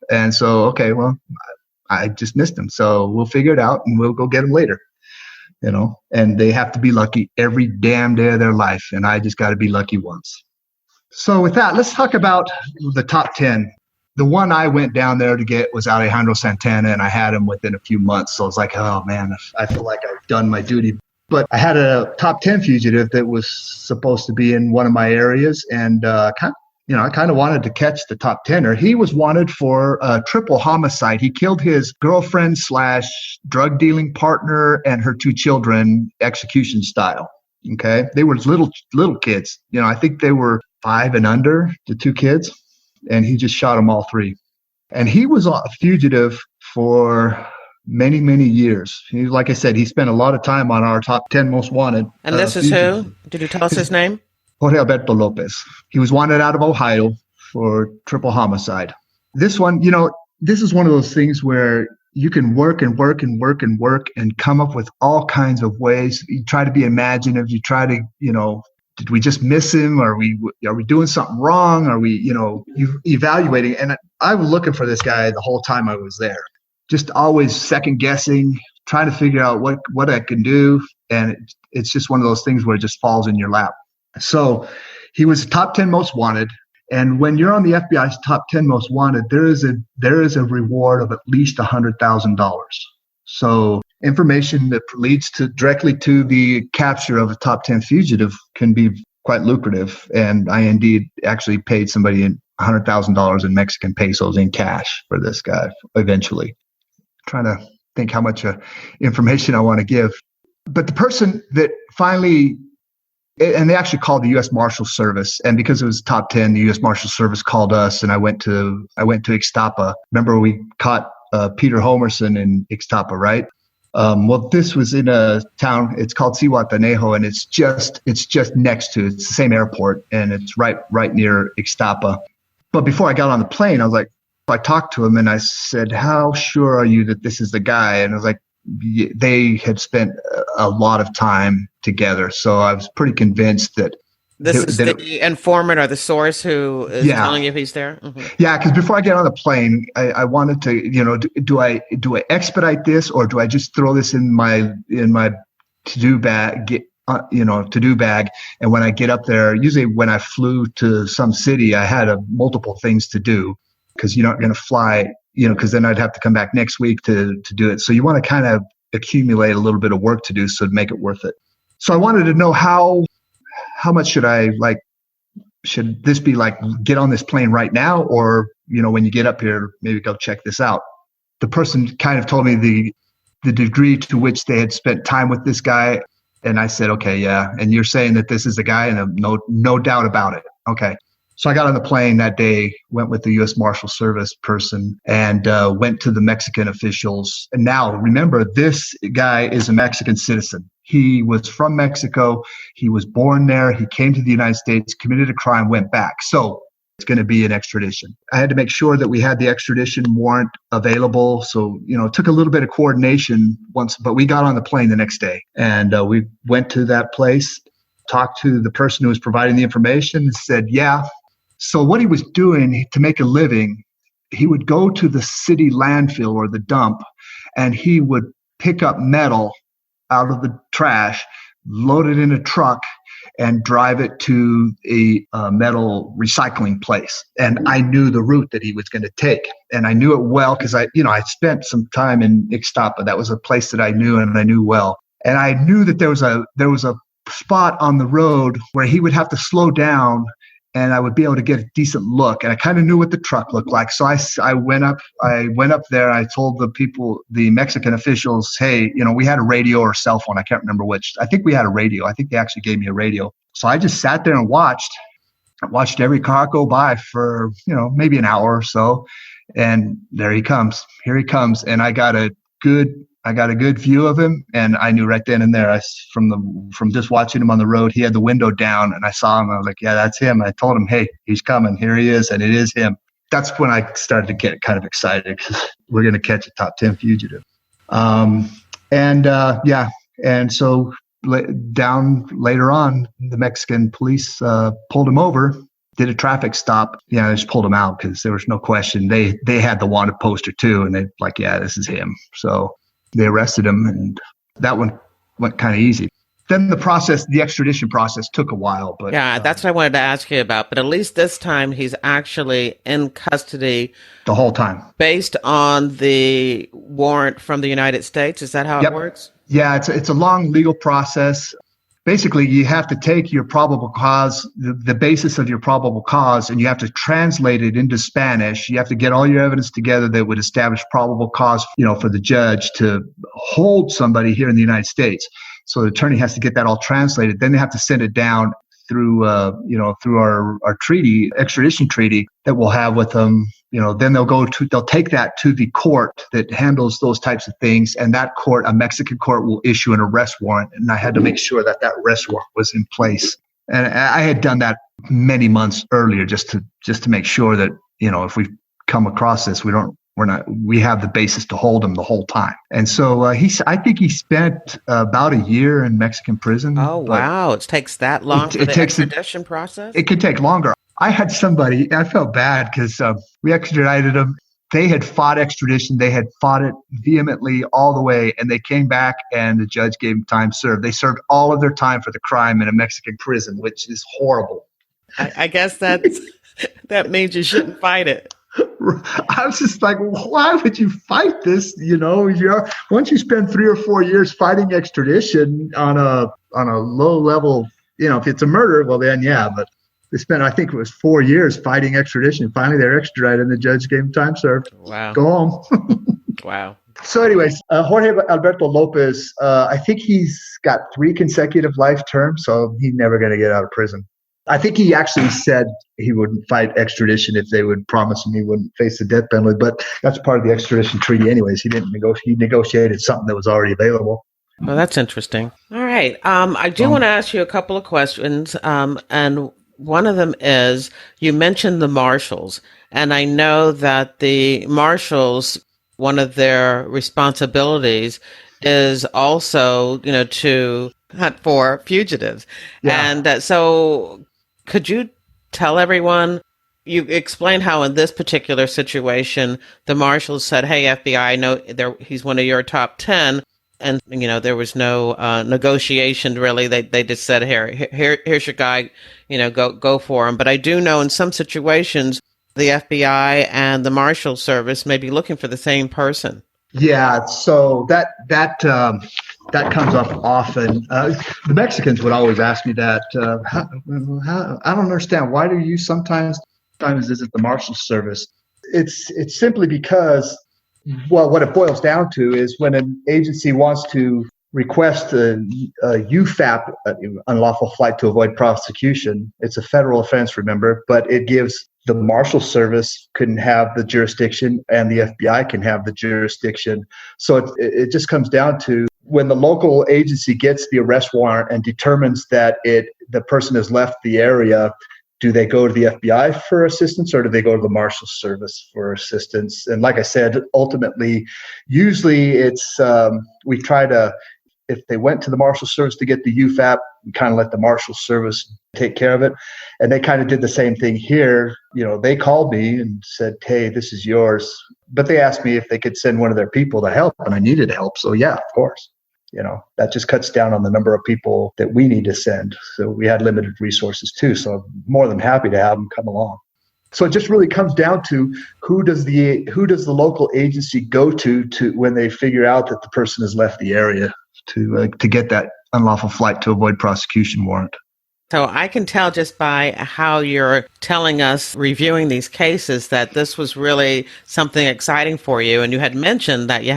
and so, okay, well, I just missed them. So we'll figure it out and we'll go get them later, and they have to be lucky every damn day of their life. And I just got to be lucky once. So with that, let's talk about the top 10. The one I went down there to get was Alejandro Santana, and I had him within a few months. So I was like, oh man, I feel like I've done my duty. But I had a top 10 fugitive that was supposed to be in one of my areas, and I kind of wanted to catch the top 10er. He was wanted for a triple homicide. He killed his girlfriend / drug dealing partner and her 2 children, execution style. Okay, they were little kids. I think they were 5 and under, the 2 kids, and he just shot them all 3. And he was a fugitive for many, many years. Like I said, he spent a lot of time on our top 10 most wanted. And this is who? Did you tell us his name? Jorge Alberto Lopez. He was wanted out of Ohio for triple homicide. This one, this is one of those things where you can work and work and work and work and come up with all kinds of ways. You try to be imaginative. You try to, did we just miss him? Are we doing something wrong? Are we, you evaluating? And I was looking for this guy the whole time I was there. Just always second guessing, trying to figure out what I can do. And it's just one of those things where it just falls in your lap. So he was top 10 most wanted. And when you're on the FBI's top 10 most wanted, there is a reward of at least $100,000. So information that leads directly to the capture of a top 10 fugitive can be quite lucrative. And I indeed actually paid somebody $100,000 in Mexican pesos in cash for this guy eventually. Trying to think how much information I want to give. But the person that finally, and they actually called the U.S. Marshal Service, and because it was top 10, the U.S. Marshal Service called us, and I went to Ixtapa. Remember, we caught Peter Homerson in Ixtapa, right? Well, this was in a town. It's called Zihuatanejo, and it's just next to. It's the same airport, and it's right near Ixtapa. But before I got on the plane, I talked to him and I said, "How sure are you that this is the guy?" And I was like, they had spent a lot of time together, so I was pretty convinced that this is the informant or the source who is telling you he's there. Mm-hmm. Yeah, because before I get on the plane, I wanted to, do I expedite this, or do I just throw this in my to-do bag to-do bag. And when I get up there, usually when I flew to some city, I had multiple things to do because you're not going to fly, because then I'd have to come back next week to do it. So you want to kind of accumulate a little bit of work to do so to make it worth it. So I wanted to know how much should this be like, get on this plane right now? Or, when you get up here, maybe go check this out. The person kind of told me the degree to which they had spent time with this guy. And I said, okay, yeah. And you're saying that this is the guy, and no doubt about it. Okay. So I got on the plane that day, went with the U.S. Marshal Service person, and went to the Mexican officials. And now, remember, this guy is a Mexican citizen. He was from Mexico. He was born there. He came to the United States, committed a crime, went back. So it's going to be an extradition. I had to make sure that we had the extradition warrant available. So, it took a little bit of coordination but we got on the plane the next day, and we went to that place, talked to the person who was providing the information, and said, yeah. So what he was doing to make a living, he would go to the city landfill or the dump, and he would pick up metal out of the trash, load it in a truck, and drive it to a metal recycling place. And I knew the route that he was going to take. And I knew it well because I spent some time in Ixtapa. That was a place that I knew and I knew well. And I knew that there was a spot on the road where he would have to slow down and I would be able to get a decent look. And I kind of knew what the truck looked like. So I went up there. I told the Mexican officials, hey, we had a radio or cell phone. I can't remember which. I think we had a radio. I think they actually gave me a radio. So I just sat there and watched every car go by for, maybe an hour or so. And there he comes. Here he comes. And I got a good view of him, and I knew right then and there. From just watching him on the road, he had the window down, and I saw him. I was like, "Yeah, that's him." I told him, "Hey, he's coming. Here he is," and it is him. That's when I started to get kind of excited because we're going to catch a top 10 fugitive. And so down later on, the Mexican police pulled him over, did a traffic stop. Yeah, they just pulled him out because there was no question. They had the wanted poster too, and they're like, "Yeah, this is him." So they arrested him, and that one went kind of easy. Then the extradition process took a while. But yeah, that's what I wanted to ask you about. But at least this time, he's actually in custody the whole time, based on the warrant from the United States. Is that how it works? Yeah, it's a long legal process. Basically, you have to take your probable cause, the basis of your probable cause, and you have to translate it into Spanish. You have to get all your evidence together that would establish probable cause, for the judge to hold somebody here in the United States. So the attorney has to get that all translated. Then they have to send it down through our treaty, extradition treaty that we'll have with them. Then they'll take that to the court that handles those types of things. And that court, a Mexican court, will issue an arrest warrant. And I had to make sure that arrest warrant was in place. And I had done that many months earlier just to make sure that, if we come across this, we have the basis to hold him the whole time. And so I think he spent about a year in Mexican prison. Oh, wow. It takes that long for the extradition process? It could take longer. I had somebody, I felt bad because we extradited them. They had fought extradition. They had fought it vehemently all the way, and they came back and the judge gave them time served. They served all of their time for the crime in a Mexican prison, which is horrible. I guess that means you shouldn't fight it. I was just like, why would you fight this? Once you spend 3 or 4 years fighting extradition on a low level, if it's a murder, well then, yeah, but they spent, I think it was 4 years fighting extradition. Finally, they're extradited, and the judge gave them time served. Wow. Go home. Wow. So anyways, Jorge Alberto Lopez, I think he's got 3 consecutive life terms, so he's never going to get out of prison. I think he actually said he wouldn't fight extradition if they would promise him he wouldn't face the death penalty, but that's part of the extradition treaty anyways. He didn't he negotiated something that was already available. Well, that's interesting. All right. I do want to ask you a couple of questions, and one of them is, you mentioned the marshals, and I know that the marshals, one of their responsibilities is also, to hunt for fugitives. Yeah. And so could you tell everyone, you explained how in this particular situation, the marshals said, hey, FBI, I know he's one of your top 10. And, there was no negotiation really. They just said, here's your guy, go for him. But I do know in some situations, the FBI and the Marshal Service may be looking for the same person. Yeah, so that comes up often. The Mexicans would always ask me that. I don't understand. Why do you sometimes visit the Marshal Service? It's simply because, well, what it boils down to is when an agency wants to request a UFAP, unlawful flight to avoid prosecution. It's a federal offense, remember, but it gives the Marshal Service couldn't have the jurisdiction and the FBI can have the jurisdiction. So it just comes down to when the local agency gets the arrest warrant and determines that the person has left the area, do they go to the FBI for assistance or do they go to the Marshal Service for assistance? And like I said, ultimately, usually it's we try to, if they went to the Marshal Service to get the UFAP, we kind of let the Marshal Service take care of it. And they kind of did the same thing here. They called me and said, hey, this is yours. But they asked me if they could send one of their people to help, and I needed help. So yeah, of course. That just cuts down on the number of people that we need to send. So we had limited resources too. So I'm more than happy to have them come along. So it just really comes down to who does the local agency go to when they figure out that the person has left the area to get that unlawful flight to avoid prosecution warrant. So I can tell just by how you're telling us, reviewing these cases, that this was really something exciting for you. And you had mentioned that you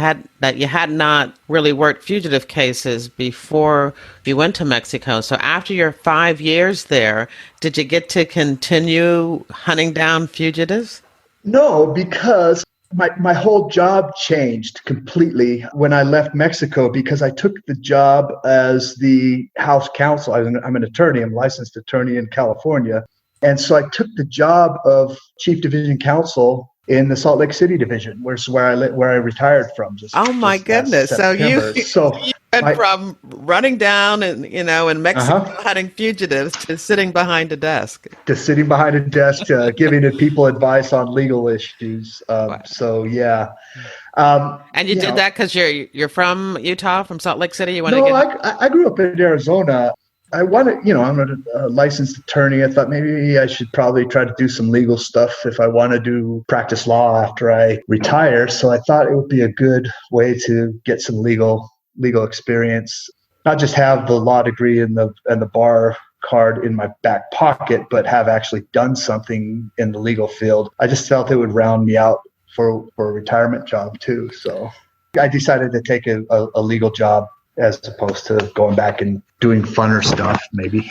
had not really worked fugitive cases before you went to Mexico. So after your 5 years there, did you get to continue hunting down fugitives? No, because my whole job changed completely when I left Mexico, because I took the job as the House Counsel. I'm an attorney. I'm a licensed attorney in California. And so I took the job of Chief Division Counsel in the Salt Lake City Division, where I retired from. Oh my goodness! So you went from running down and in Mexico hunting fugitives to sitting behind a desk. Giving people advice on legal issues. Wow. So yeah. And you did that because you're from Utah, from Salt Lake City. I grew up in Arizona. I wanted, I'm a licensed attorney. I thought maybe I should probably try to do some legal stuff if I want to do practice law after I retire. So I thought it would be a good way to get some legal experience, not just have the law degree and the bar card in my back pocket, but have actually done something in the legal field. I just felt it would round me out for a retirement job too. So I decided to take a legal job as opposed to going back and doing funner stuff, maybe.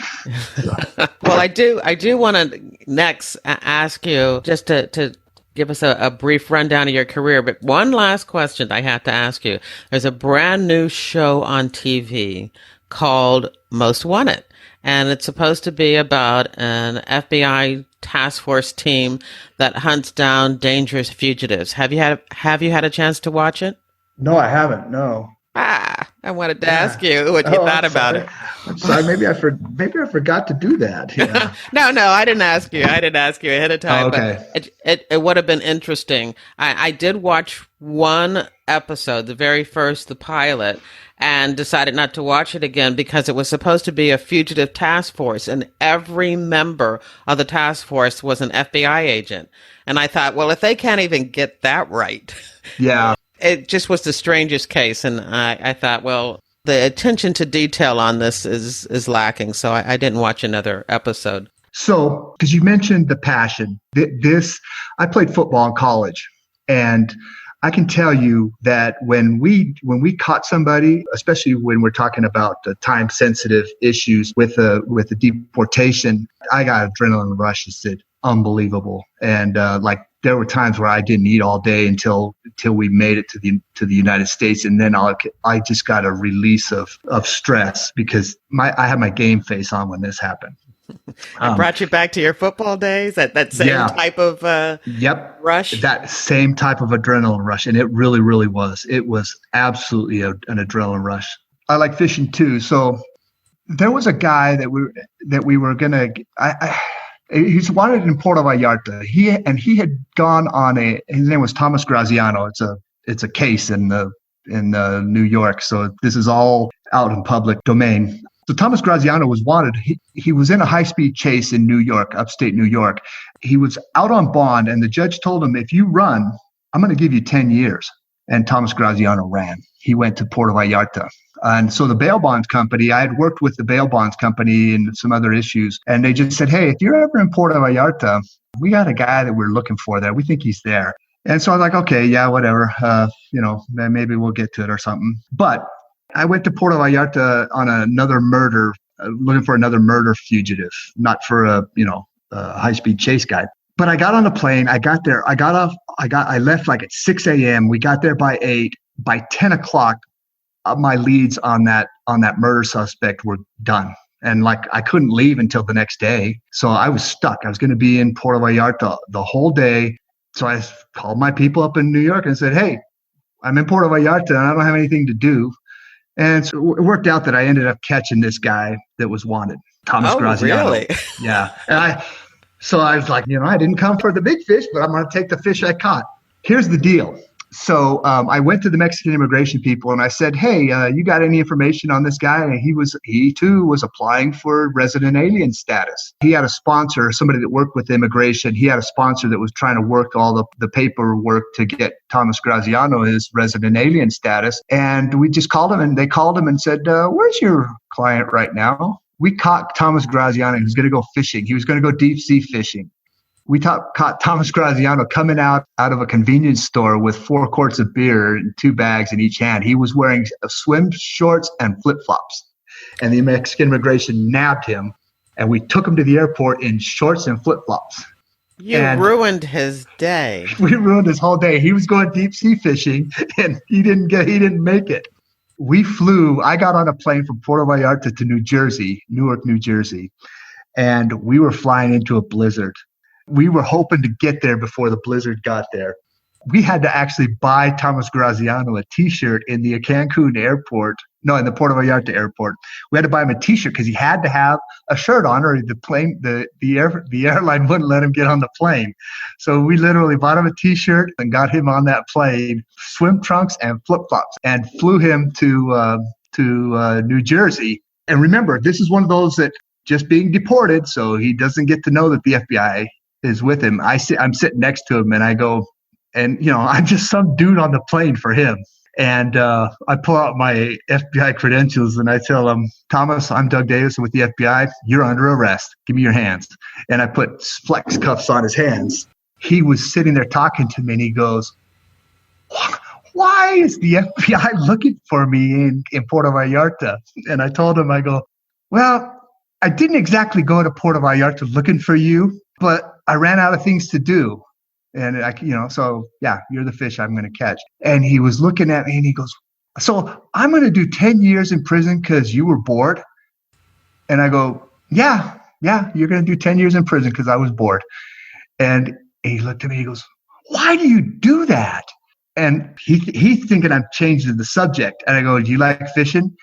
Well, I do want to next ask you just to give us a brief rundown of your career. But one last question I have to ask you. There's a brand new show on TV called Most Wanted, and it's supposed to be about an FBI task force team that hunts down dangerous fugitives. Have you had a chance to watch it? No, I haven't. No. I wanted to ask you what you thought about it. I'm sorry. Maybe I forgot to do that. Yeah. No, I didn't ask you. I didn't ask you ahead of time. Oh, okay. But it would have been interesting. I did watch one episode, the very first, the pilot, and decided not to watch it again because it was supposed to be a fugitive task force, and every member of the task force was an FBI agent. And I thought, well, if they can't even get that right. Yeah. It just was the strangest case, and I thought, well, the attention to detail on this is lacking, so I didn't watch another episode. So, because you mentioned the passion, I played football in college, and I can tell you that when we caught somebody, especially when we're talking about the time-sensitive issues with the deportation, I got adrenaline rushes that unbelievable, and there were times where I didn't eat all day until we made it to the United States, and then I just got a release of stress because I had my game face on when this happened. It brought you back to your football days, that same type of rush? That same type of adrenaline rush, and it really, really was. It was absolutely an adrenaline rush. I like fishing too, so there was a guy that we were gonna. He's wanted in Puerto Vallarta. He had gone on his name was Thomas Graziano. It's a case in the in New York. So this is all out in public domain. So Thomas Graziano was wanted. He was in a high-speed chase in New York, upstate New York. He was out on bond, and the judge told him, if you run, I'm going to give you 10 years. And Thomas Graziano ran. He went to Puerto Vallarta. And so the bail bonds company, I had worked with the bail bonds company and some other issues, and they just said, hey, if you're ever in Puerto Vallarta, we got a guy that we're looking for there. We think he's there. And so I was like, okay, yeah, whatever. Maybe we'll get to it or something. But I went to Puerto Vallarta on another murder, looking for another murder fugitive, not for a high-speed chase guy. But I got on a plane. I got there. I left like at 6 a.m. We got there by 8. By 10 o'clock, my leads on that murder suspect were done. And like I couldn't leave until the next day. So I was stuck. I was going to be in Puerto Vallarta the whole day. So I called my people up in New York and said, hey, I'm in Puerto Vallarta and I don't have anything to do. And so it worked out that I ended up catching this guy that was wanted, Thomas Graziano. Really? Yeah. And so I was like, I didn't come for the big fish, but I'm going to take the fish I caught. Here's the deal. So I went to the Mexican immigration people and I said, hey, you got any information on this guy? And he too was applying for resident alien status. He had a sponsor, somebody that worked with immigration. He had a sponsor that was trying to work all the paperwork to get Thomas Graziano his resident alien status. And we just called him, and they called him and said, where's your client right now? We caught Thomas Graziano. He was going to go fishing. He was going to go deep sea fishing. We caught Thomas Graziano coming out of a convenience store with 4 quarts of beer and 2 bags in each hand. He was wearing swim shorts and flip-flops. And the Mexican immigration nabbed him, and we took him to the airport in shorts and flip-flops. You ruined his day. We ruined his whole day. He was going deep sea fishing, and he didn't make it. I got on a plane from Puerto Vallarta to Newark, New Jersey, and we were flying into a blizzard. We were hoping to get there before the blizzard got there. We had to actually buy Thomas Graziano a T-shirt in the Cancun airport. No, in the Puerto Vallarta airport. We had to buy him a T-shirt because he had to have a shirt on, or the airline wouldn't let him get on the plane. So we literally bought him a T-shirt and got him on that plane, swim trunks and flip-flops, and flew him to New Jersey. And remember, this is one of those that just being deported, so he doesn't get to know that the FBI is with him. I'm sitting next to him, and I go, and I'm just some dude on the plane for him. And I pull out my FBI credentials and I tell him, Thomas, I'm Doug Davis with the FBI. You're under arrest. Give me your hands. And I put flex cuffs on his hands. He was sitting there talking to me, and he goes, why is the FBI looking for me in Puerto Vallarta? And I told him, I go, well, I didn't exactly go to Puerto Vallarta looking for you, but I ran out of things to do. And so yeah, you're the fish I'm going to catch. And he was looking at me and he goes, so I'm going to do 10 years in prison because you were bored? And I go, yeah, you're going to do 10 years in prison because I was bored. And he looked at me, he goes, why do you do that? And he's thinking I'm changing the subject. And I go, do you like fishing?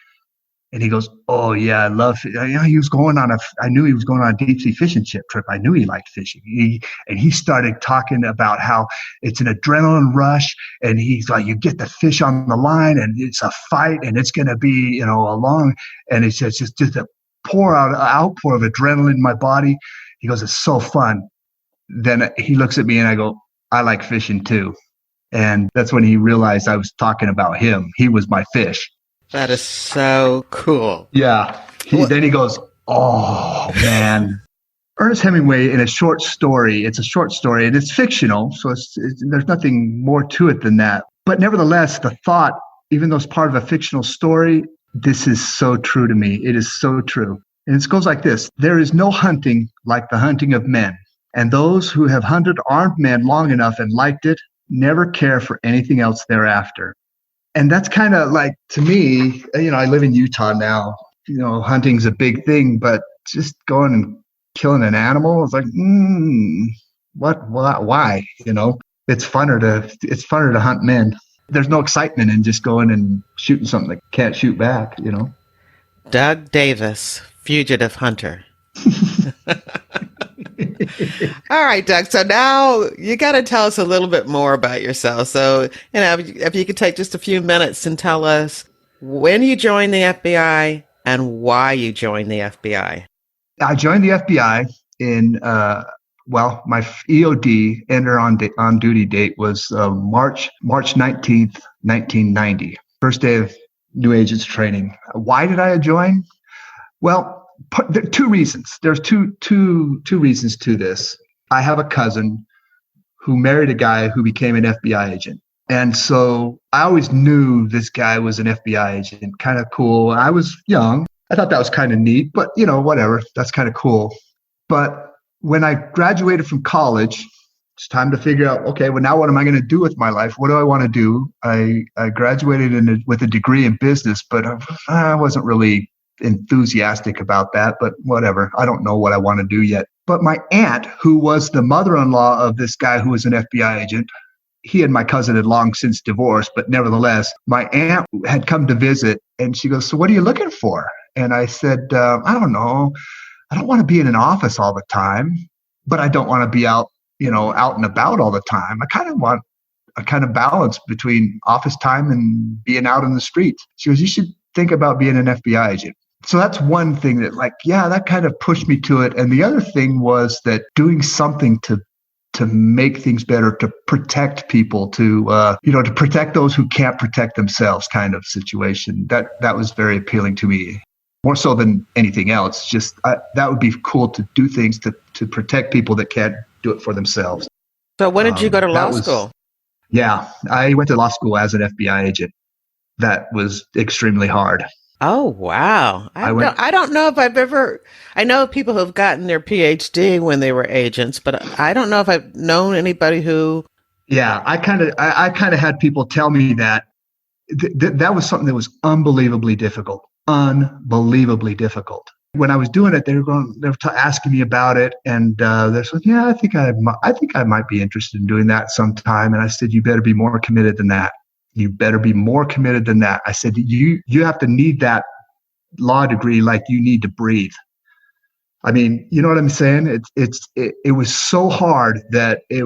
And he goes, oh, yeah, I love it. I knew he was going on a deep sea fishing trip. I knew he liked fishing. He started talking about how it's an adrenaline rush. And he's like, you get the fish on the line and it's a fight and it's going to be, and he says, just a outpour of adrenaline in my body. He goes, it's so fun. Then he looks at me and I go, I like fishing too. And that's when he realized I was talking about him. He was my fish. That is so cool. Yeah. Then he goes, oh, man. Ernest Hemingway, in a short story, it's a short story, and it's fictional, so there's nothing more to it than that. But nevertheless, the thought, even though it's part of a fictional story, this is so true to me. It is so true. And it goes like this. There is no hunting like the hunting of men. And those who have hunted armed men long enough and liked it never care for anything else thereafter. And that's kind of like, to me, I live in Utah now. Hunting's a big thing, but just going and killing an animal is like, why? It's funner to hunt men. There's no excitement in just going and shooting something that can't shoot back, Doug Davis, fugitive hunter. All right, Doug. So now you got to tell us a little bit more about yourself. So, if you could take just a few minutes and tell us when you joined the FBI and why you joined the FBI. I joined the FBI in, my EOD, enter on duty date was March 19th, 1990. First day of new agents training. Why did I join? Well, there are two reasons. There's two reasons to this. I have a cousin who married a guy who became an FBI agent. And so I always knew this guy was an FBI agent, kind of cool. I was young. I thought that was kind of neat, but whatever. That's kind of cool. But when I graduated from college, it's time to figure out, okay, well, now what am I going to do with my life? What do I want to do? I graduated with a degree in business, but I wasn't really enthusiastic about that, but whatever. I don't know what I want to do yet. But my aunt, who was the mother-in-law of this guy who was an FBI agent, he and my cousin had long since divorced, but nevertheless, my aunt had come to visit and she goes, "So what are you looking for?" And I said, "I don't know. I don't want to be in an office all the time, but I don't want to be out and about all the time. I kind of want a kind of balance between office time and being out in the streets." She goes, "You should think about being an FBI agent." So that's one thing that that kind of pushed me to it. And the other thing was that doing something to make things better, to protect people, to protect those who can't protect themselves kind of situation. That was very appealing to me. More so than anything else, just that would be cool to do things to protect people that can't do it for themselves. So when did you go to law school? Yeah, I went to law school as an FBI agent. That was extremely hard. Oh, wow. I don't know if I know people who've gotten their PhD when they were agents, but I don't know if I've known anybody who. Yeah, I kind of had people tell me that that was something that was unbelievably difficult. Unbelievably difficult. When I was doing it, they were asking me about it, and they said, "Yeah, I think I might be interested in doing that sometime." And I said, "You better be more committed than that. You better be more committed than that." I said, "You have to need that law degree like you need to breathe." I mean, you know what I'm saying? It was so hard that I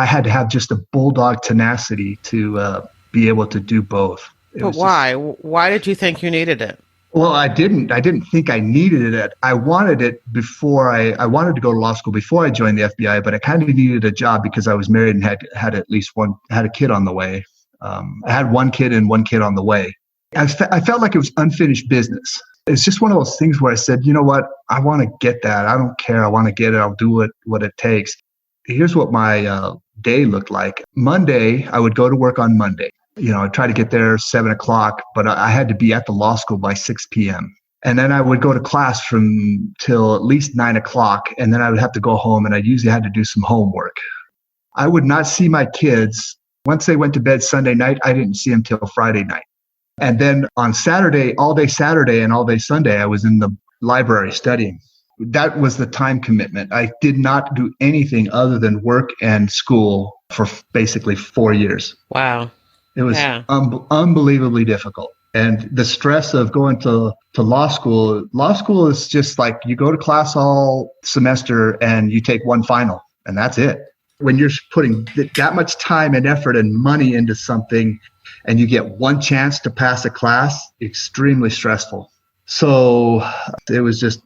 had to have just a bulldog tenacity to be able to do both. But why? Why did you think you needed it? Well, I didn't think I needed it. I wanted it before I wanted to go to law school before I joined the FBI, but I kind of needed a job because I was married and had at least had a kid on the way. I had one kid and one kid on the way. I felt like it was unfinished business. It's just one of those things where I said, you know what? I want to get that. I don't care. I want to get it. I'll do what it takes. Here's what my day looked like. Monday, I would go to work on Monday. I try to get there 7:00, but I had to be at the law school by 6 p.m. And then I would go to class till at least 9:00, and then I would have to go home, and I usually had to do some homework. I would not see my kids. Once they went to bed Sunday night, I didn't see them till Friday night. And then on Saturday, all day Saturday and all day Sunday, I was in the library studying. That was the time commitment. I did not do anything other than work and school for basically 4 years. Wow. It was unbelievably difficult. And the stress of going to law school is just like you go to class all semester and you take one final and that's it. When you're putting that much time and effort and money into something and you get one chance to pass a class, extremely stressful. So it was just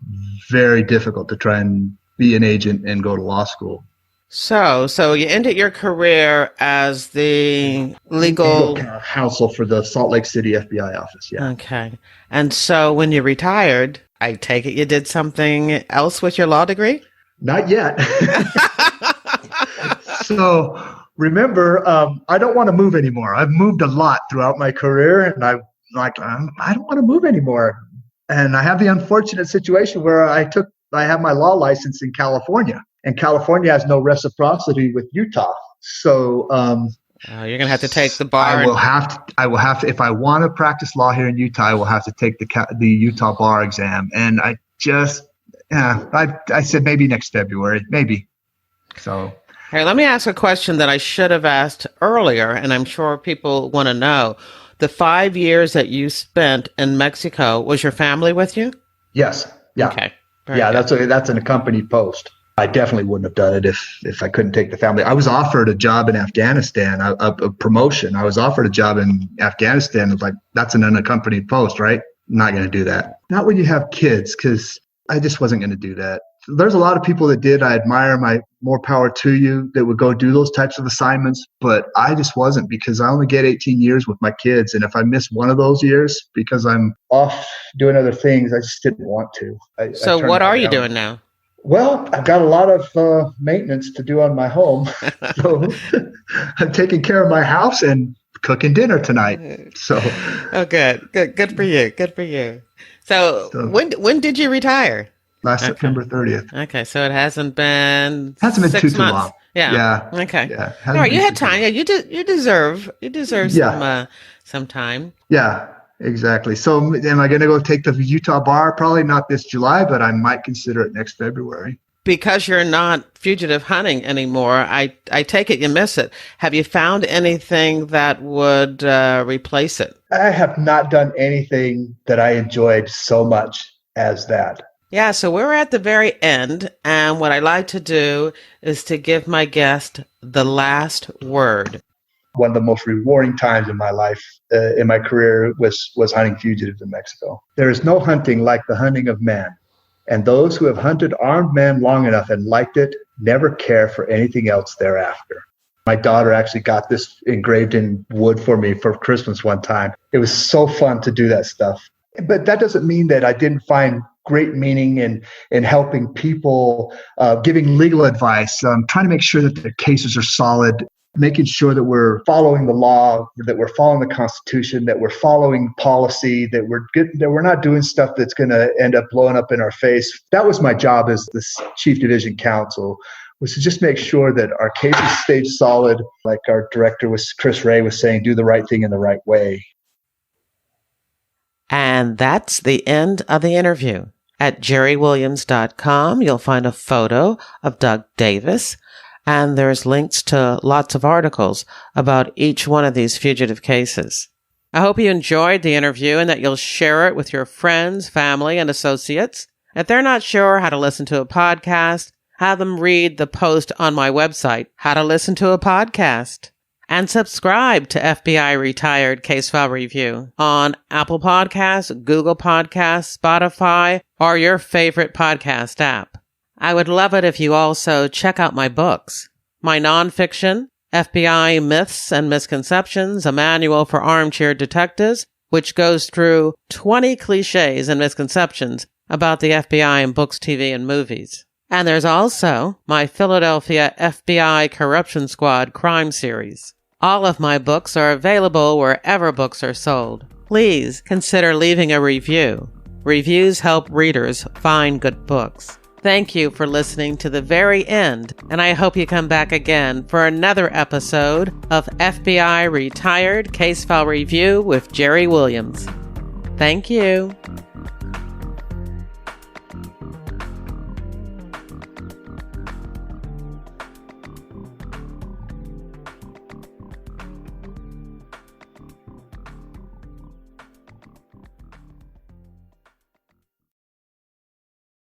very difficult to try and be an agent and go to law school. So you ended your career as the legal counsel for the Salt Lake City FBI office. Yeah. Okay. And so when you retired, I take it you did something else with your law degree? Not yet. So remember, I don't want to move anymore. I've moved a lot throughout my career, and I don't want to move anymore. And I have the unfortunate situation where I have my law license in California. And California has no reciprocity with Utah. So you're going to have to take the bar. I will have to, if I want to practice law here in Utah, I will have to take the Utah bar exam. And I said maybe next February, maybe. So. Hey, let me ask a question that I should have asked earlier, and I'm sure people want to know. The 5 years that you spent in Mexico, was your family with you? Yes. Yeah. Okay. Yeah, that's an accompanied post. I definitely wouldn't have done it if I couldn't take the family. I was offered a job in Afghanistan, a promotion. I was offered a job in Afghanistan. It's like, that's an unaccompanied post, right? I'm not going to do that. Not when you have kids, because I just wasn't going to do that. There's a lot of people that did. I admire, more power to you, that would go do those types of assignments. But I just wasn't, because I only get 18 years with my kids. And if I miss one of those years because I'm off doing other things, I just didn't want to. So what are you doing now? Well, I've got a lot of maintenance to do on my home. So I'm taking care of my house and cooking dinner tonight. So, oh, good for you. So when did you retire? Last September 30th. Okay, so it hasn't been too long. Yeah. Okay. Yeah. All right, you had time. Yeah, you deserve some time. Yeah. Exactly. So am I going to go take the Utah bar? Probably not this July, but I might consider it next February. Because you're not fugitive hunting anymore, I take it you miss it. Have you found anything that would replace it? I have not done anything that I enjoyed so much as that. Yeah, so we're at the very end, and what I like to do is to give my guest the last word. One of the most rewarding times in my life, in my career, was hunting fugitives in Mexico. There is no hunting like the hunting of men. And those who have hunted armed men long enough and liked it never care for anything else thereafter. My daughter actually got this engraved in wood for me for Christmas one time. It was so fun to do that stuff. But that doesn't mean that I didn't find great meaning in helping people, giving legal advice, trying to make sure that the cases are solid, making sure that we're following the law, that we're following the Constitution, that we're following policy, that we're not doing stuff that's going to end up blowing up in our face. That was my job as the Chief Division Counsel, was to just make sure that our cases stayed solid. Like our director Chris Ray was saying, do the right thing in the right way. And that's the end of the interview. At jerrywilliams.com, you'll find a photo of Doug Davis, and there's links to lots of articles about each one of these fugitive cases. I hope you enjoyed the interview and that you'll share it with your friends, family, and associates. If they're not sure how to listen to a podcast, have them read the post on my website, How to Listen to a Podcast. And subscribe to FBI Retired Case File Review on Apple Podcasts, Google Podcasts, Spotify, or your favorite podcast app. I would love it if you also check out my books. My nonfiction, FBI Myths and Misconceptions, a manual for armchair detectives, which goes through 20 cliches and misconceptions about the FBI in books, TV, and movies. And there's also my Philadelphia FBI Corruption Squad crime series. All of my books are available wherever books are sold. Please consider leaving a review. Reviews help readers find good books. Thank you for listening to the very end, and I hope you come back again for another episode of FBI Retired Case File Review with Jerry Williams. Thank you.